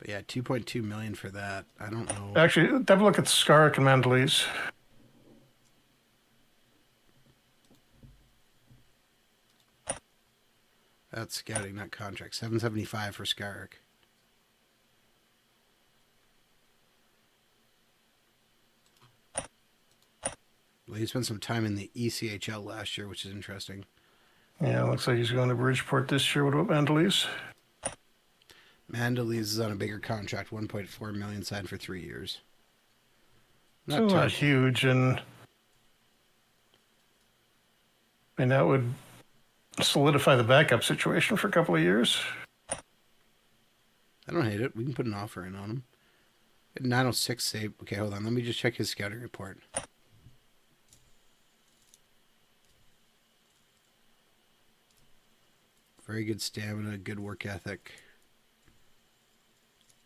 yeah, 2.2 million for that. I don't know. Actually, have a look at Skarek and Mandelise. That's scouting, not contract. 775 for Skarek. Well, he spent some time in the ECHL last year, which is interesting. Yeah, looks like he's going to Bridgeport this year. What about Mandelise? Mandelise is on a bigger contract, 1.4 million signed for 3 years. Not, not huge, and I mean that would solidify the backup situation for a couple of years. I don't hate it. We can put an offer in on him. 906 save. Okay, hold on. Let me just check his scouting report. Very good stamina, good work ethic.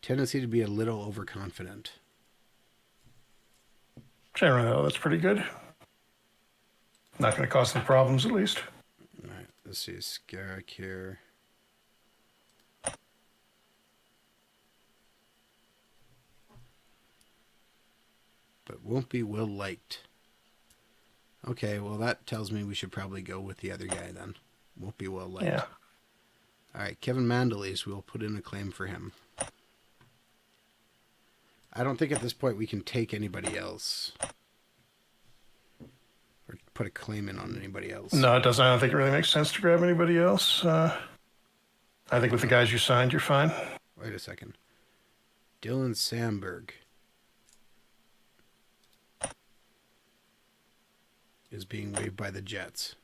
Tendency to be a little overconfident. Generally, though, that's pretty good. Not going to cause some problems, at least. All right, let's see. Skarek here. But won't be well liked. Okay, well, that tells me we should probably go with the other guy then. Won't be well liked. Yeah. All right, Kevin Mandelise, we'll put in a claim for him. I don't think at this point we can take anybody else. Or put a claim in on anybody else. No, it doesn't. I don't think it really makes sense to grab anybody else. I think with the guys you signed, you're fine. Wait a second. Dylan Sandberg is being waived by the Jets.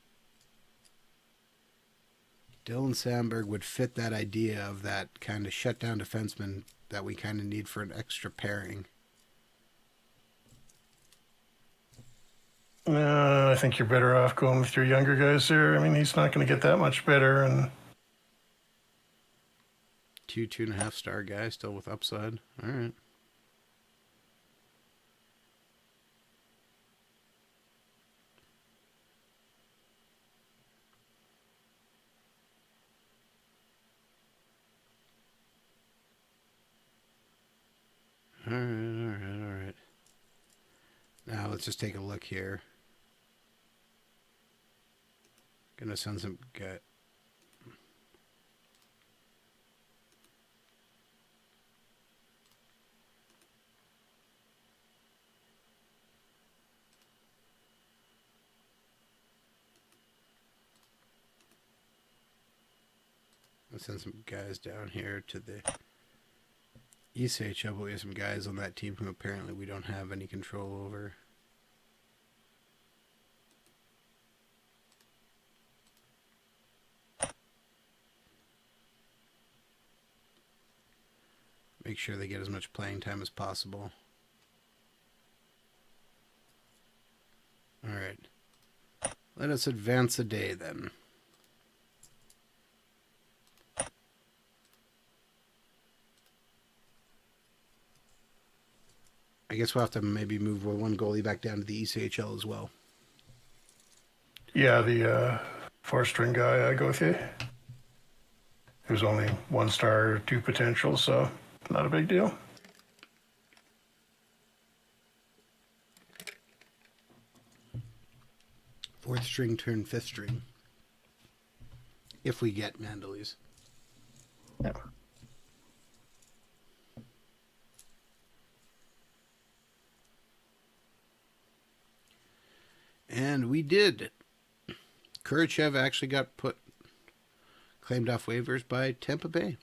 Dylan Sandberg would fit that idea of that kind of shutdown defenseman that we kind of need for an extra pairing. I think you're better off going with your younger guys there. I mean, he's not going to get that much better. And 2.5-star guy still with upside. All right. All right. Now let's just take a look here. Gonna send some guy. Let's send some guys down here to the ECHL, but we have some guys on that team who apparently we don't have any control over. Make sure they get as much playing time as possible. All right. Let us advance a day then. I guess we'll have to maybe move one goalie back down to the ECHL as well. Yeah, the 4-string guy I go with you. Who's only 1 star, 2 potential, so not a big deal. Fourth string turn 5th string. If we get Mandalese. Yeah. And we did. Kurchev actually got claimed off waivers by Tampa Bay.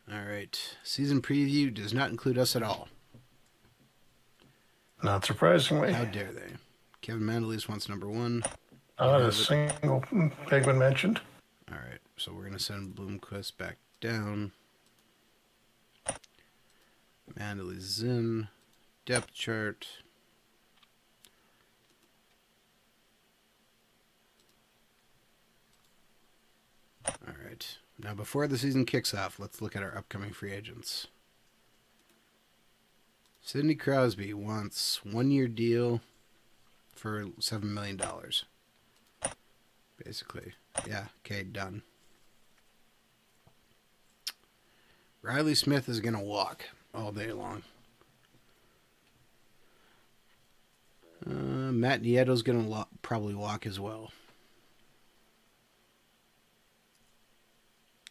All right. Season preview does not include us at all. Not surprisingly. How dare they? Kevin Mandalese wants number 1. Not a single Penguin mentioned. All right. So we're going to send Bloomquist back down. Mandalese in. Depth chart. All right. Now, before the season kicks off, let's look at our upcoming free agents. Sidney Crosby wants 1-year deal for $7 million. Basically. Yeah, okay, done. Riley Smith is going to walk all day long. Matt Nieto's going to probably walk as well.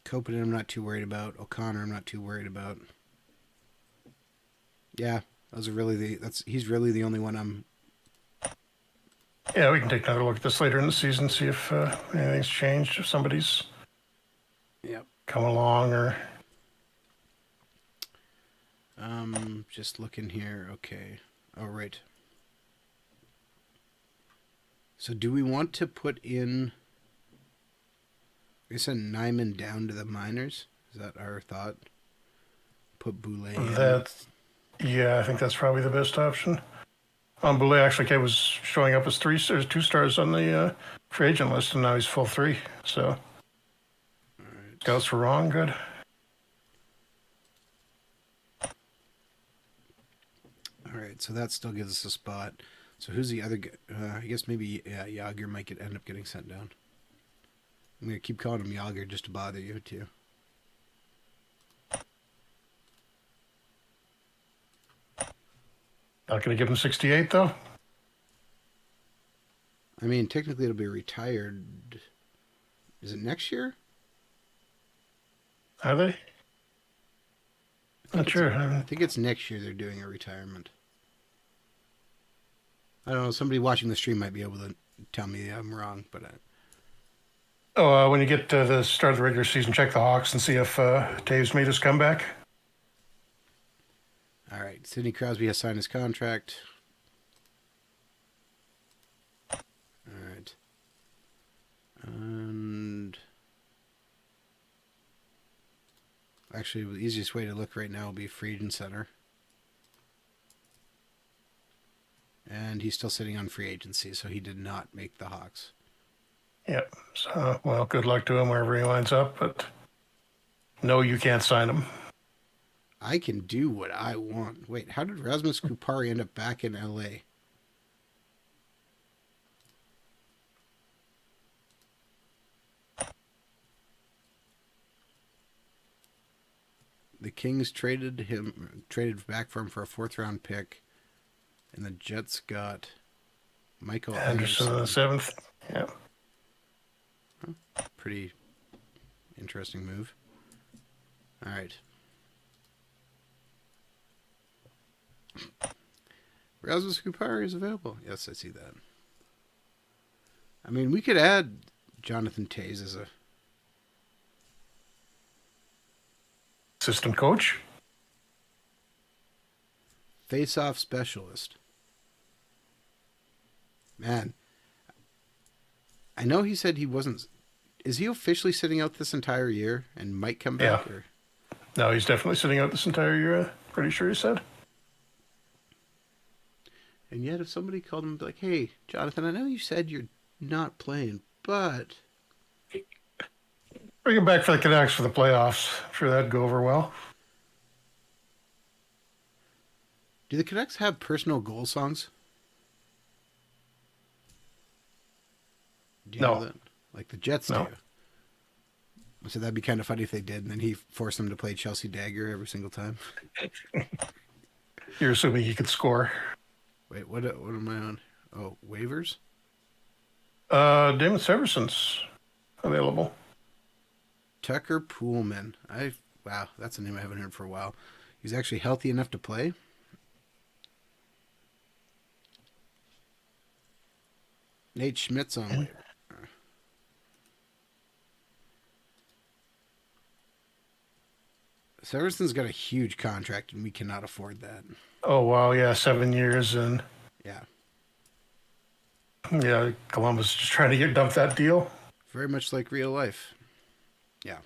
Kopanen I'm not too worried about. O'Connor I'm not too worried about. Yeah, he's really the only one I'm... Yeah, we can take another look at this later in the season, see if anything's changed, if somebody's come along or... Just looking here. Okay. Oh, right. So do we want to put in... I send Nyman down to the minors? Is that our thought? Put Boulay in? Yeah, I think that's probably the best option. Boulay actually was showing up as 2 stars on the free agent list, and now he's full 3. So, right. Scouts were wrong. Good. All right, so that still gives us a spot. So who's the other guy? I guess maybe Yager might end up getting sent down. I'm going to keep calling him Yager just to bother you, too. Not going to give him 68, though? I mean, technically it'll be retired. Is it next year? Are they? Not sure. I think it's next year they're doing a retirement. I don't know. Somebody watching the stream might be able to tell me I'm wrong, but... when you get to the start of the regular season, check the Hawks and see if Taves made his comeback. All right. Sidney Crosby has signed his contract. All right. And actually, the easiest way to look right now will be free agent center. And he's still sitting on free agency, so he did not make the Hawks. Yep. So, well, good luck to him wherever he lines up, but no, you can't sign him. I can do what I want. Wait, how did Rasmus Kupari end up back in LA? The Kings traded back for him for a 4th-round pick, and the Jets got Michael Anderson in the 7th. Yeah. Pretty interesting move. All right. Rasmus Kupari is available. Yes, I see that. I mean, we could add Jonathan Taze is a assistant coach. face-off specialist. Man, I know he said he wasn't. Is he officially sitting out this entire year and might come Yeah. back? Or No, he's definitely sitting out this entire year. Pretty sure he said. and yet, if somebody called him and be like, "Hey, Jonathan, I know you said you're not playing, but Bring him back for the Canucks for the playoffs. I'm sure that'd go over well. do the Canucks have personal goal songs? Do you know No, that? Like the Jets do. no. So that'd be kind of funny if they did, and then he forced them to play Chelsea Dagger every single time. You're assuming he could score. Wait, what am I on? Oh, waivers? Damon Severson's available. Tucker Poolman. Wow, that's a name I haven't heard for a while. He's actually healthy enough to play. Nate Schmidt's on waiver. Severson's got a huge contract, and we cannot afford that. Oh wow, yeah, 7 years, and Yeah, yeah, Columbus just trying to get dumped that deal. very much like real life. Yeah.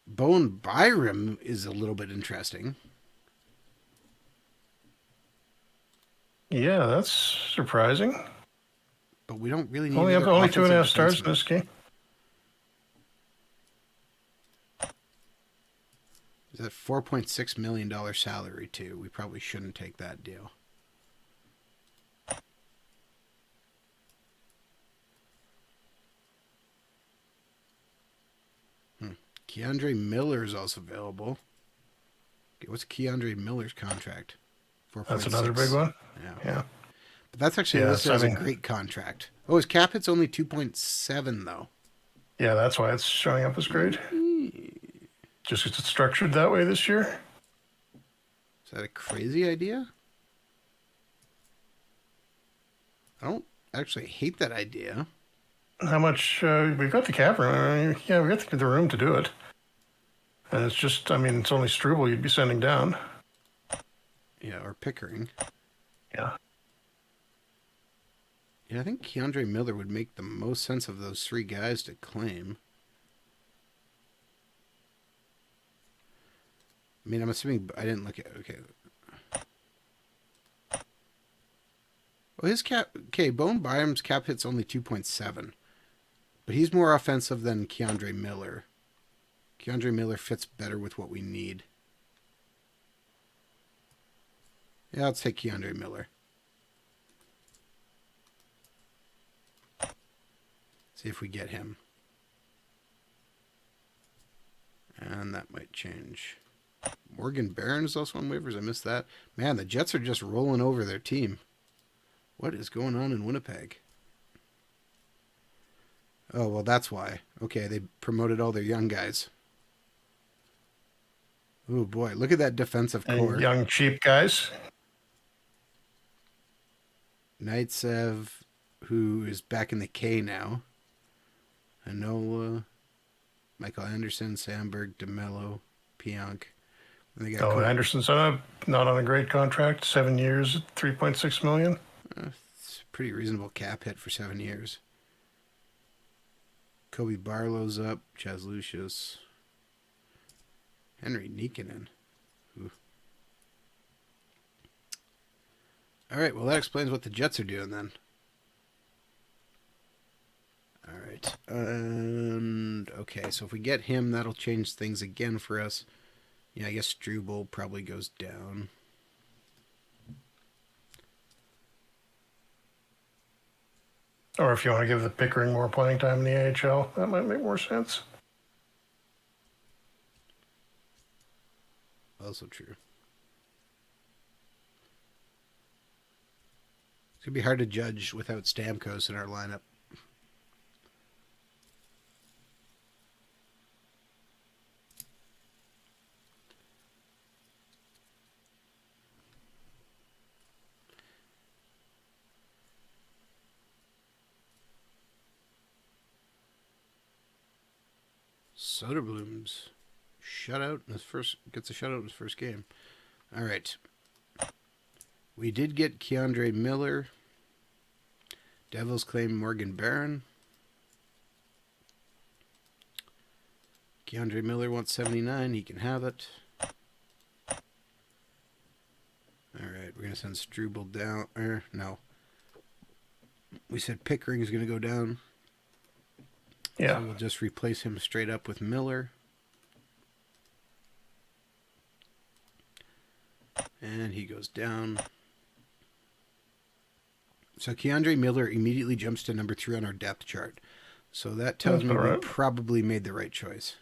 Bowen Byram is a little bit interesting. Yeah, that's surprising. But we don't really need Only another only 2.5 offensive stars in defenseman. this game. Is that $4.6 million salary, too? We probably shouldn't take that deal. Keandre Miller is also available. Okay, what's Keandre Miller's contract? 4.6. That's another big one. Yeah. Yeah, But that's actually Yeah, listed so, as I a mean- great contract. Oh, his cap hit's only 2.7, though. yeah, that's why it's showing up as great. Just because it's structured that way this year. Is that a crazy idea? I don't actually hate that idea. How much we've got the cap room? I mean, yeah, we got the room to do it. And it's just, I mean, it's only Struble you'd be sending down. Yeah, or Pickering. Yeah. Yeah, I think Keandre Miller would make the most sense of those three guys to claim. I mean, I'm assuming I didn't look at. Okay. Well, his cap. Okay, Bone Byram's cap hit's only 2.7, but he's more offensive than Keandre Miller. Keandre Miller fits better with what we need. Yeah, let's take Keandre Miller. See if we get him. And that might change. Morgan Barron is also on waivers. I missed that. Man, the Jets are just rolling over their team. What is going on in Winnipeg? Oh, well, that's why. Okay, they promoted all their young guys. Oh, boy. Look at that defensive core. And young, cheap guys. Knightsev, who is back in the K now. Anola, Michael Anderson, Sandberg, DeMello, Pionk. And they got Anderson's not on a great contract. 7 years, $3.6 million. It's a pretty reasonable cap hit for 7 years. Kobe Barlow's up. Chaz Lucius. Henry Nikkanen. Ooh. All right, well, that explains what the Jets are doing then. All right. And, okay, so if we get him, that'll change things again for us. Yeah, I guess Struble probably goes down. Or if you want to give the Pickering more playing time in the AHL, that might make more sense. Also true. It's going to be hard to judge without Stamkos in our lineup. Soderblom's shutout in his first gets a shutout in his first game. All right. We did get Keandre Miller. Devils claim Morgan Barron. Keandre Miller wants 79. He can have it. All right, we're going to send Struble down. No. We said Pickering is going to go down. Yeah. So we'll just replace him straight up with Miller. And he goes down. So Keandre Miller immediately jumps to number 3 on our depth chart. So that tells me we probably made the right choice.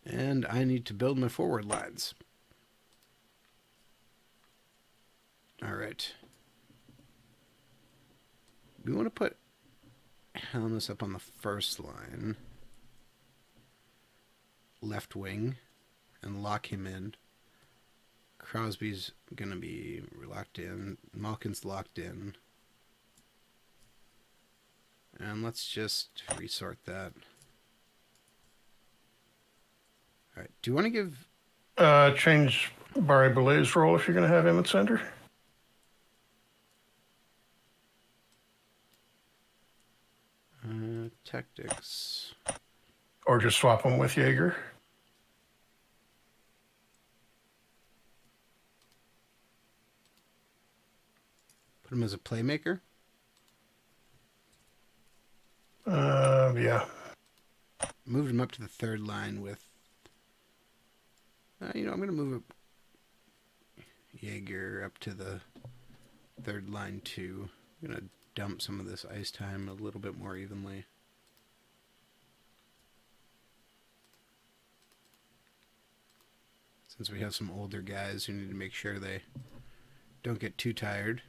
And I need to build my forward lines. All right. We want to put Helmus up on the first line. Left wing. And lock him in. Crosby's going to be locked in. Malkin's locked in. And let's just resort that. All right. Do you want to give... change Barry Bellay's role if you're going to have him at center. Tactics. Or just swap him with Jaeger. Put him as a playmaker? Yeah. Moved him up to the third line with... I'm going to move Jaeger up to the third line too. I'm going to dump some of this ice time a little bit more evenly. Since we have some older guys who need to make sure they don't get too tired.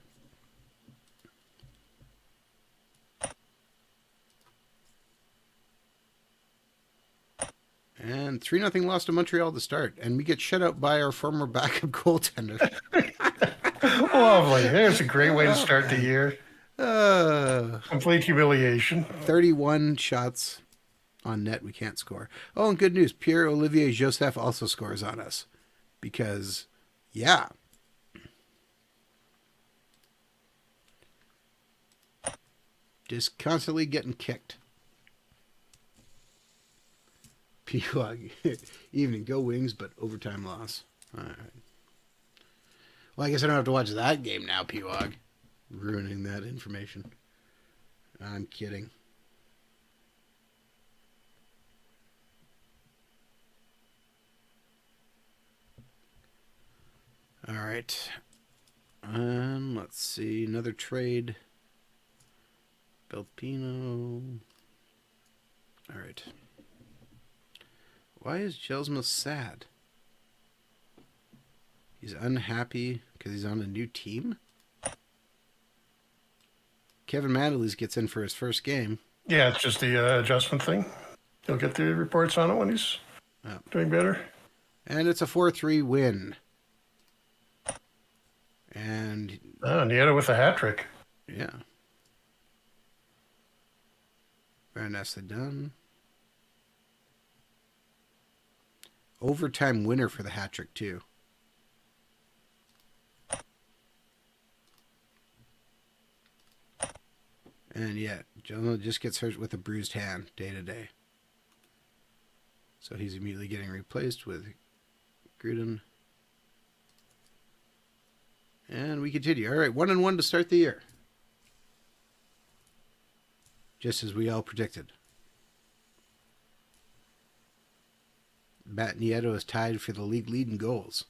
And 3-0 loss to Montreal to start. And we get shut out by our former backup goaltender. Lovely. There's a great way to start the year. Complete humiliation. 31 shots on net. We can't score. Oh, and good news. Pierre-Olivier Joseph also scores on us. Because, yeah. Just constantly getting kicked. P-Log. Evening. Go Wings, but overtime loss. All right. Well, I guess I don't have to watch that game now, P-Log. Ruining that information. I'm kidding. All right. Let's see. Another trade. Belpino. All right. Why is Jelsma sad? He's unhappy because he's on a new team? Kevin Madeleine gets in for his first game. Yeah, it's just the adjustment thing. He'll get the reports on it when he's doing better. And it's a 4-3 win. And Nieto with a hat trick. Yeah. Very nicely done. Overtime winner for the hat trick, too. And yeah, Jonah just gets hurt with a bruised hand day to day. So he's immediately getting replaced with Gruden. And we continue. All right, 1-1 to start the year. Just as we all predicted. Matt Nieto is tied for the league lead in goals.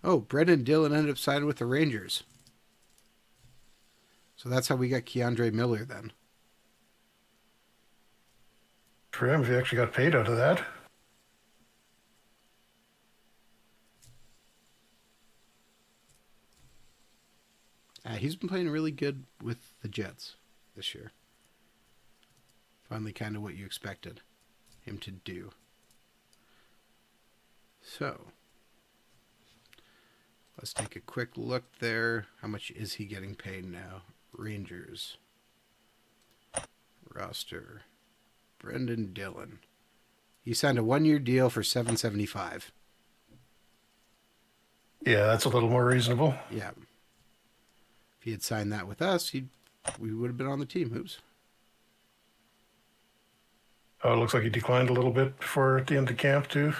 Oh, Brendan Dillon ended up signing with the Rangers. So that's how we got Keandre Miller then. For him, if he actually got paid out of that. He's been playing really good with the Jets this year. Finally, kind of what you expected him to do. So, let's take a quick look there. How much is he getting paid now? Rangers. Roster. Brendan Dillon. He signed a 1-year deal for $775. Yeah, that's a little more reasonable. Yeah. If he had signed that with us, we would have been on the team. Oops. Oh, it looks like he declined a little bit before at the end of camp, too.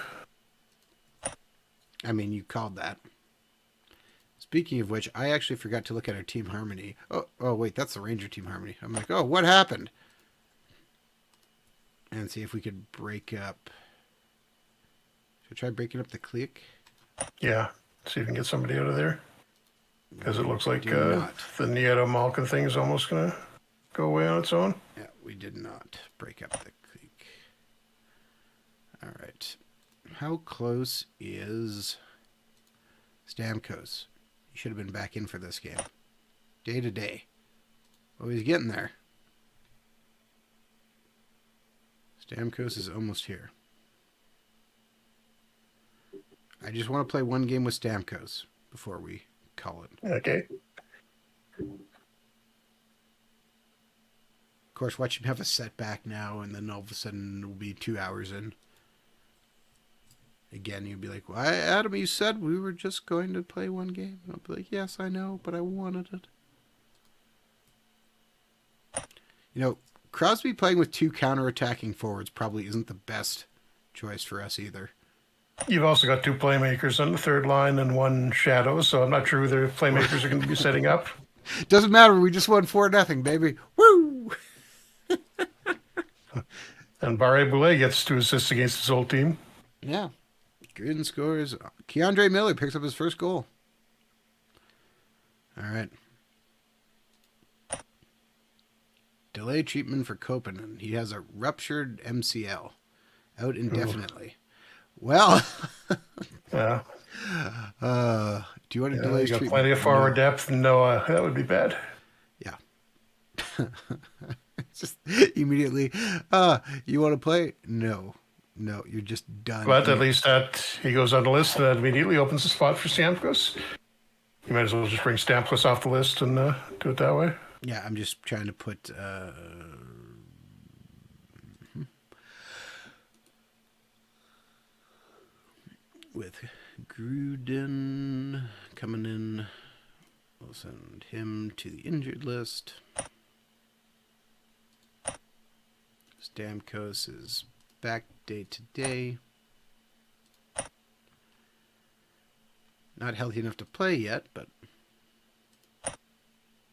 I mean, you called that. Speaking of which, I actually forgot to look at our team harmony. Oh, wait, that's the Ranger team harmony. I'm like, oh, what happened? And see if we could break up. Should I try breaking up the clique? Yeah, see if we can get somebody out of there. Because it looks like the Nieto Malkin thing is almost going to go away on its own. Yeah, we did not break up the clique. All right. How close is Stamkos? He should have been back in for this game. Day to day. Oh, he's getting there. Stamkos is almost here. I just want to play one game with Stamkos before we call it. Okay. Of course, watch him have a setback now, and then all of a sudden it'll be 2 hours in. Again, you'll be like, "Why, Adam, you said we were just going to play one game." And I'll be like, "Yes, I know, but I wanted it." You know, Crosby playing with 2 counter-attacking forwards probably isn't the best choice for us either. You've also got 2 playmakers on the third line and 1 shadow, so I'm not sure who their playmakers are going to be setting up. Doesn't matter. We just won 4-0, baby. Woo! And Barré-Boulet gets 2 assists against his old team. Yeah. Gruden scores. Keandre Miller picks up his first goal. All right. Delay treatment for Kopanen. He has a ruptured MCL. Out indefinitely. Ooh. Well. Yeah. Do you want to delay treatment? Treatment? Plenty of forward depth. No, that would be bad. Yeah. Just immediately. You want to play? No, you're just done. But at least that he goes on the list, and that immediately opens the spot for Stamkos. You might as well just bring Stamkos off the list and do it that way. Yeah, I'm just trying to put. With Gruden coming in, we'll send him to the injured list. Stamkos is back day to day. Not healthy enough to play yet, but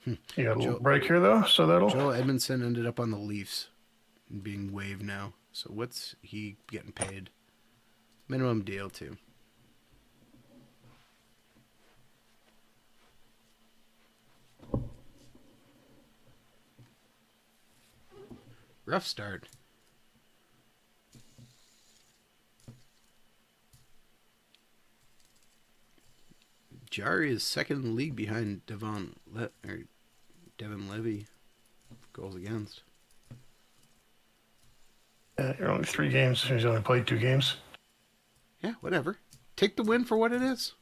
you got a little break here though, so that'll. Joel Edmondson ended up on the Leafs and being waived now. So what's he getting paid? Minimum deal too. Rough start. Jari is second in the league behind Devin Levy. Goals against. You're only 3 games. He's only played 2 games. Yeah, whatever. Take the win for what it is.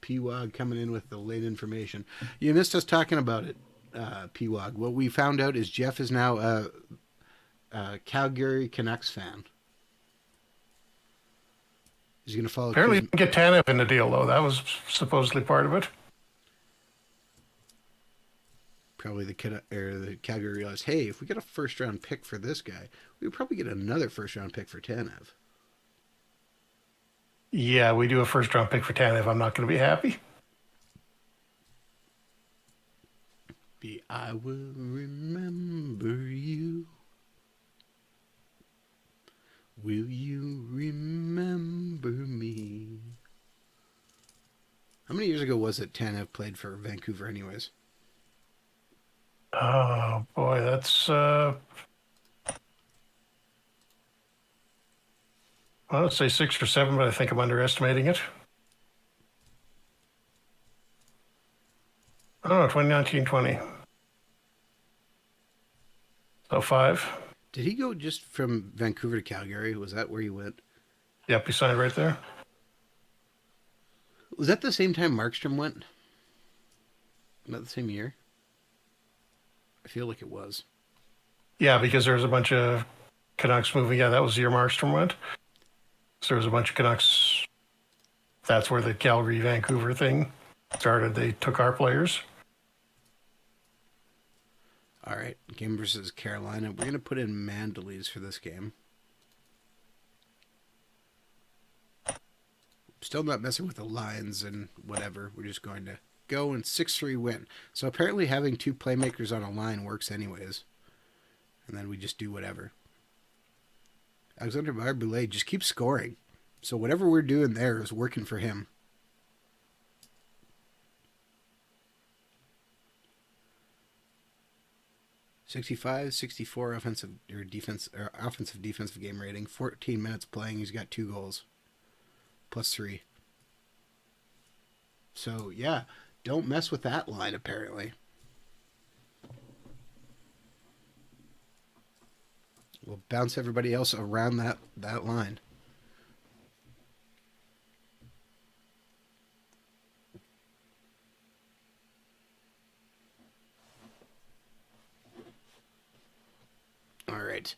P-Wog coming in with the late information. You missed us talking about it, P-Wog. What we found out is Jeff is now a Calgary Canucks fan. He's going to follow. Apparently, you didn't get Tanev in the deal, though. That was supposedly part of it. Probably the Calgary realized, hey, if we get a first-round pick for this guy, we would probably get another first-round pick for Tanev. Yeah, we do a first-round pick for Tanev. I'm not going to be happy. I will remember you. Will you remember me? How many years ago was it Tanev played for Vancouver anyways? Oh, boy, that's... Well, let's say 6 or 7, but I think I'm underestimating it. I don't know, 2019-20. So 5. Did he go just from Vancouver to Calgary? Was that where he went? Yep, he signed right there. Was that the same time Markstrom went? Not the same year? I feel like it was. Yeah, because there was a bunch of Canucks moving. Yeah, that was the year Markstrom went. So there was a bunch of Canucks. That's where the Calgary Vancouver thing started. They took our players. All right, game versus Carolina. We're going to put in Mandalese for this game. Still not messing with the lines and whatever. We're just going to go and 6-3 win. So apparently having two playmakers on a line works anyways. And then we just do whatever. Alexander Barboulay just keeps scoring. So whatever we're doing there is working for him. .65, .64 offensive defensive game rating. 14 minutes playing. He's got 2 goals. +3. So yeah, don't mess with that line apparently. We'll bounce everybody else around that line. All right.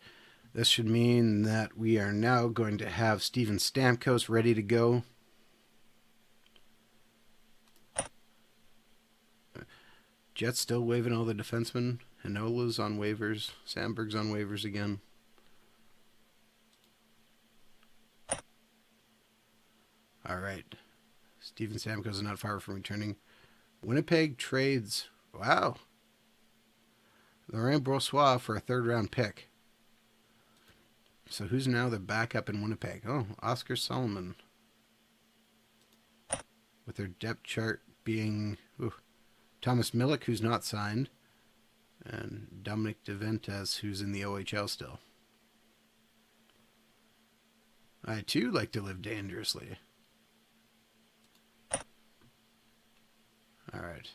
This should mean that we are now going to have Steven Stamkos ready to go. Jets still waiving all the defensemen. Hanola's on waivers. Sandberg's on waivers again. All right. Steven Stamkos is not far from returning. Winnipeg trades. Wow. Laurent Brossoit for a 3rd-round pick. So who's now the backup in Winnipeg? Oh, Oscar Solomon. With their depth chart being Thomas Milik, who's not signed, and Dominic DeVentes, who's in the OHL still. I, too, like to live dangerously. All right.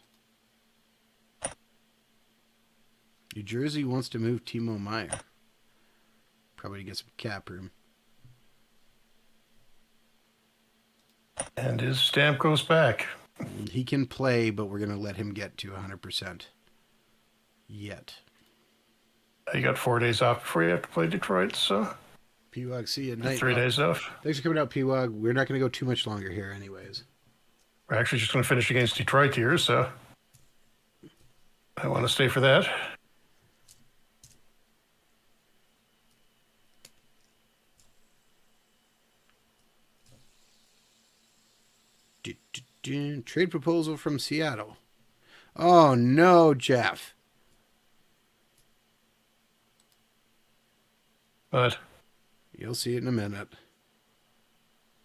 New Jersey wants to move Timo Meier. Probably to get some cap room. And his stamp goes back. He can play, but we're going to let him get to 100%. Yet. You got 4 days off before you have to play Detroit, so... P-Wog, see you at night. 3 days off. Thanks for coming out, P-Wog. We're not going to go too much longer here anyways. We're actually just going to finish against Detroit here, so... I want to stay for that. Trade proposal from Seattle. Oh, no, Jeff. But... You'll see it in a minute.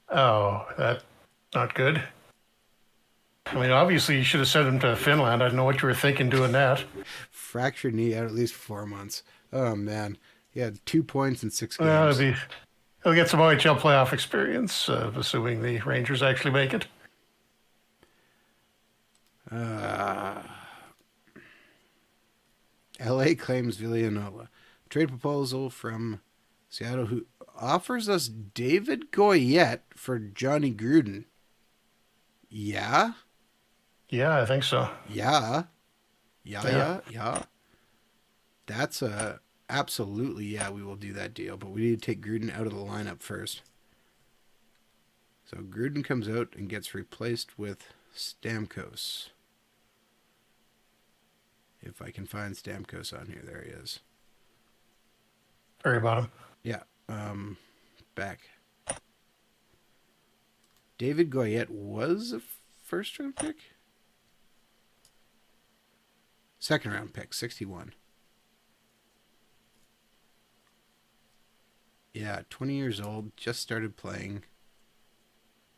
Oh, that's not good. I mean, obviously you should have sent him to Finland. I don't know what you were thinking doing that. Fractured knee out at least 4 months. Oh, man. He had 2 points in 6 games. Well, he'll get some OHL playoff experience, assuming the Rangers actually make it. LA claims Villanola. Trade proposal from Seattle who offers us David Goyette for Johnny Gruden. Yeah? Yeah, I think so. Yeah. That's absolutely, yeah, we will do that deal, but we need to take Gruden out of the lineup first. So Gruden comes out and gets replaced with Stamkos. If I can find Stamkos on here, there he is. Very bottom. Yeah, back. David Goyette was a 1st-round pick? 2nd-round pick, 61. Yeah, 20 years old, just started playing.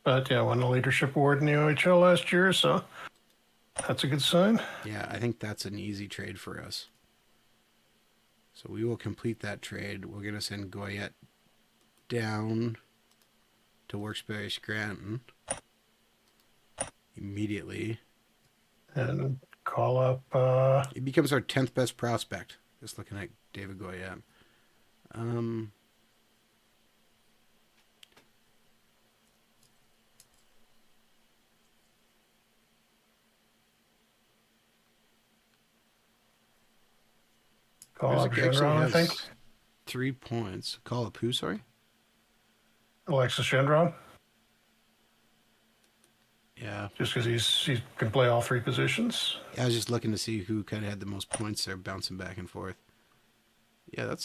But yeah, won the leadership award in the OHL last year, so that's a good sign. Yeah, I think that's an easy trade for us. So we will complete that trade. We're going to send Goyette down to Wilkes-Barre Scranton immediately. And Call up. He becomes our 10th best prospect. Just looking at David Goyette. Um, Call up actually Gendron, I think. has 3 points. Call up who, sorry? Alexis Gendron. Yeah. Just because he can play all three positions. Yeah, I was just looking to see who kind of had the most points there, bouncing back and forth. Yeah,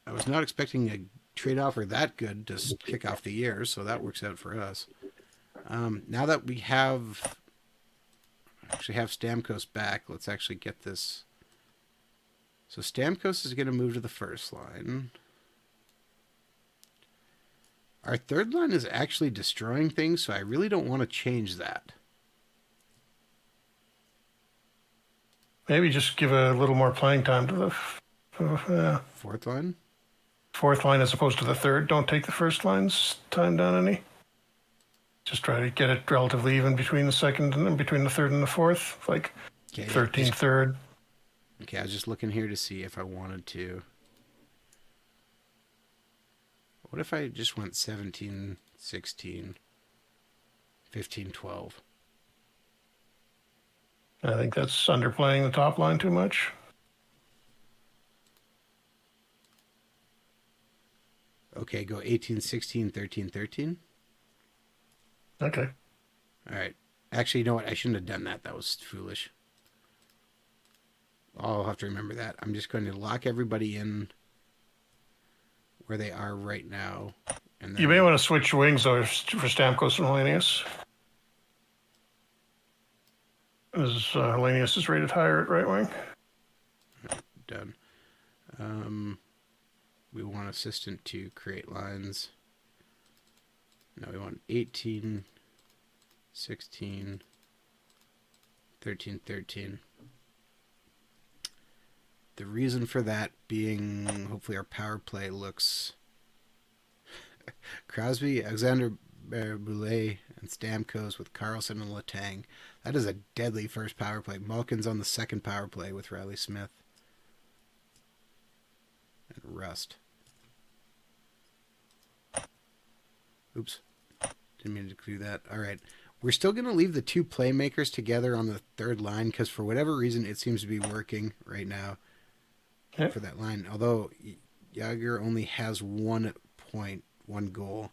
I was not expecting a trade offer that good to kick off the year, so that works out for us. Now that we actually have Stamkos back, let's actually get this. So Stamkos is going to move to the first line. Our third line is actually destroying things, so I really don't want to change that. Maybe just give a little more playing time to the Fourth line? fourth line as opposed to the third. Don't take the first line's time down any. Just try to get it relatively even between the second and between the third and the fourth, like Okay, 13th, third. Okay, I was just looking here to see if I wanted to. What if I just went 17, 16, 15, 12? I think that's underplaying the top line too much. Okay, go 18, 16, 13, 13. Okay. All right. Actually, you know what? I shouldn't have done that. That was foolish. I'll have to remember that. I'm just going to lock everybody in where they are right now. And then, You may want to switch wings though for Stamkos and Hellenius. As Hellenius is rated higher at right wing. Done. We want assistant to create lines. Now we want 18, 16, 13, 13. The reason for that being hopefully our power play looks Crosby, Alexander Boulay, and Stamkos with Carlson and Letang. That is a deadly first power play. Malkin's on the second power play with Riley Smith. And Rust. Oops. Didn't mean to do that. All right. We're still going to leave the two playmakers together on the third line because for whatever reason it seems to be working right now for that line. Although Yager only has 1 point, 1 goal.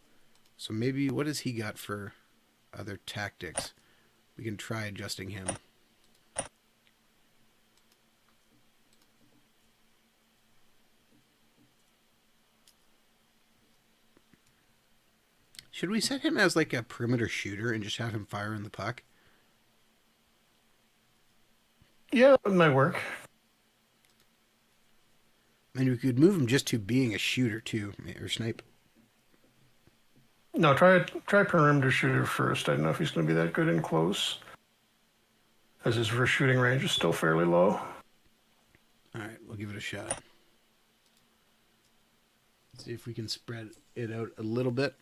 So maybe what has he got for other tactics? We can try adjusting him. Should we set him as like a perimeter shooter and just have him fire in the puck? Yeah, that might work. And we could move him just to being a shooter too, or snipe. No, try perimeter shooter first. I don't know if he's going to be that good in close, as his reverse shooting range is still fairly low. All right, we'll give it a shot. See if we can spread it out a little bit.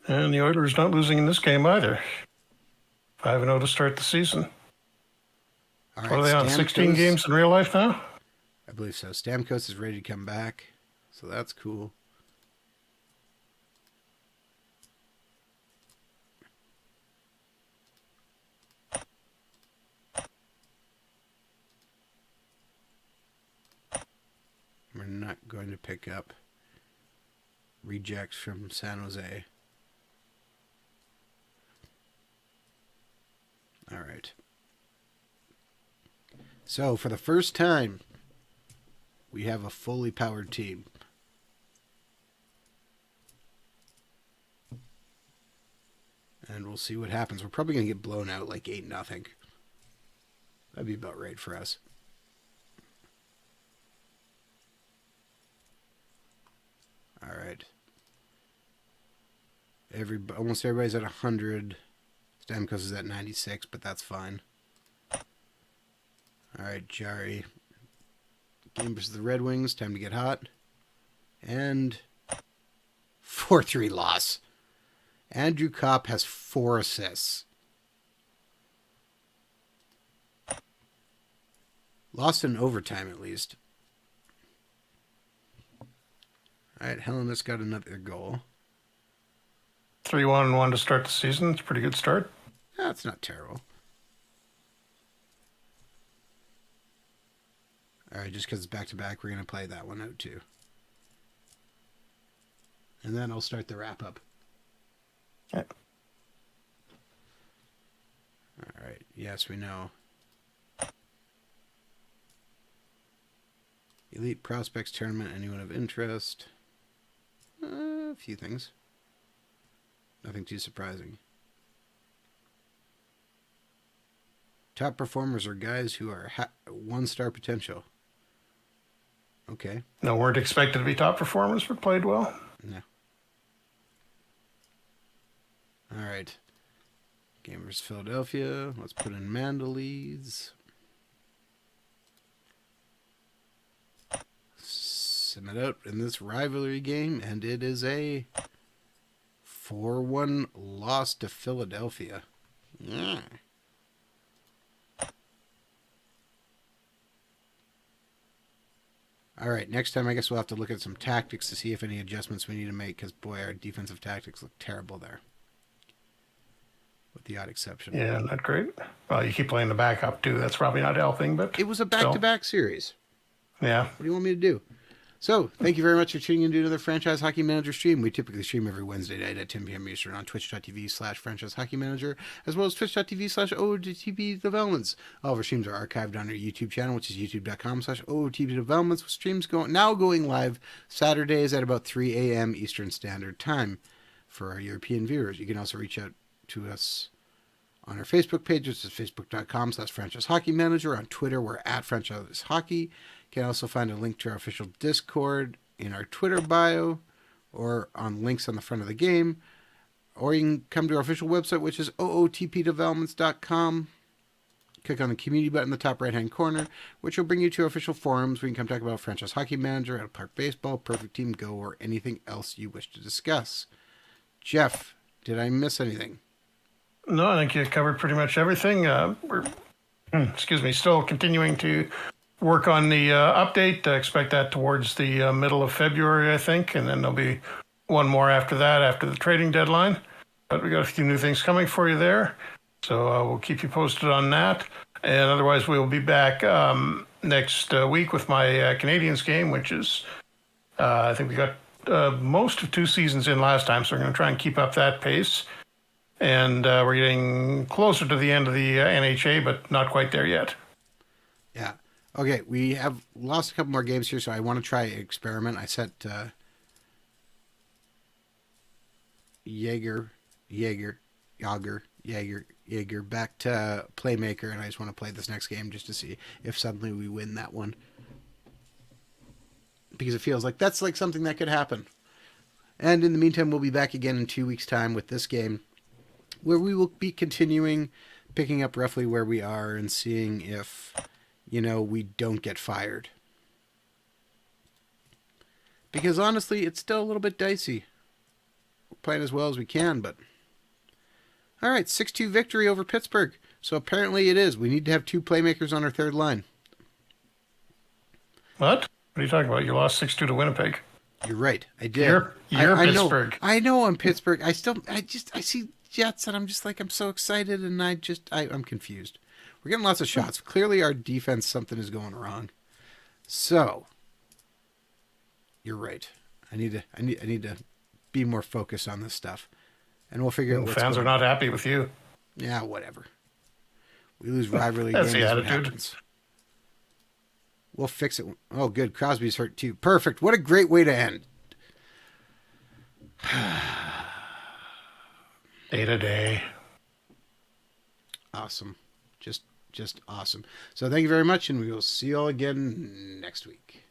And the Oilers not losing in this game either. 5-0 to start the season. All right, What are they on? 16 games in real life now? I believe so. Stamkos is ready to come back, so that's cool. We're not going to pick up rejects from San Jose. All right. So, for the first time, we have a fully powered team. And we'll see what happens. We're probably going to get blown out like 8-0. That'd be about right for us. All right. Almost everybody's at 100. Stamkos is at 96, but that's fine. All right, Jari. Game versus the Red Wings. Time to get hot. And 4-3 loss. Andrew Kopp has 4 assists. Lost in overtime, at least. All right, Helena's got another goal. 3-1-1 to start the season. It's a pretty good start. That's not terrible. All right, just because it's back-to-back, we're going to play that one out, too. And then I'll start the wrap-up. Yeah. All right. Yes, we know. Elite Prospects Tournament. Anyone of interest? A few things. Nothing too surprising. Top performers are guys who are 1-star potential. Okay. No, weren't expected to be top performers, but played well. No. All right. Game versus Philadelphia. Let's put in Mandalees. Sim it out in this rivalry game, and it is a 4-1 loss to Philadelphia. Yeah. All right, next time I guess we'll have to look at some tactics to see if any adjustments we need to make, because, boy, our defensive tactics look terrible there. With the odd exception. Yeah, not great. Well, you keep playing the backup, too. That's probably not helping, but... It was a back-to-back series. Yeah. What do you want me to do? So, thank you very much for tuning in to another Franchise Hockey Manager stream. We typically stream every Wednesday night at 10 p.m. Eastern on twitch.tv/Franchise Hockey Manager, as well as twitch.tv/OOTP Developments. All of our streams are archived on our YouTube channel, which is youtube.com/OOTP Developments, with streams now going live Saturdays at about 3 a.m. Eastern Standard Time for our European viewers. You can also reach out to us on our Facebook page, which is facebook.com/Franchise Hockey Manager. On Twitter, we're at Franchise Hockey. You can also find a link to our official Discord in our Twitter bio or on links on the front of the game. Or you can come to our official website, which is ootpdevelopments.com. Click on the community button in the top right-hand corner, which will bring you to our official forums where you can come talk about Franchise Hockey Manager, Out of Park Baseball, Perfect Team Go, or anything else you wish to discuss. Jeff, did I miss anything? No, I think you covered pretty much everything. We're, still continuing to work on the update. I expect that towards the middle of February, I think, and then there'll be one more after that, after the trading deadline. But we got a few new things coming for you there, so we'll keep you posted on that. And otherwise, we'll be back next week with my Canadians game, which is, I think we got most of 2 seasons in last time, so we're going to try and keep up that pace. And we're getting closer to the end of the NHA, but not quite there yet. Yeah. Okay, we have lost a couple more games here, so I want to try an experiment. I set Jaeger back to Playmaker, and I just want to play this next game just to see if suddenly we win that one. Because it feels like that's like something that could happen. And in the meantime, we'll be back again in 2 weeks' time with this game, where we will be continuing, picking up roughly where we are and seeing if, we don't get fired. Because honestly, it's still a little bit dicey. We're playing as well as we can, but... All right, 6-2 victory over Pittsburgh. So apparently it is. We need to have 2 playmakers on our third line. What? What are you talking about? You lost 6-2 to Winnipeg. You're right. I did. You're Pittsburgh. I know I'm Pittsburgh. I see Jets and I'm just like, I'm so excited and I'm confused. We're getting lots of shots. Clearly our defense, something is going wrong. So, you're right. I need to be more focused on this stuff. And we'll figure out what's fans are not happy with you. Yeah, whatever. We lose rivalry That's games. the What attitude. happens. We'll fix it. Oh, good. Crosby's hurt too. Perfect. What a great way to end. Day to day. Awesome. Just awesome. So thank you very much, and we will see you all again next week.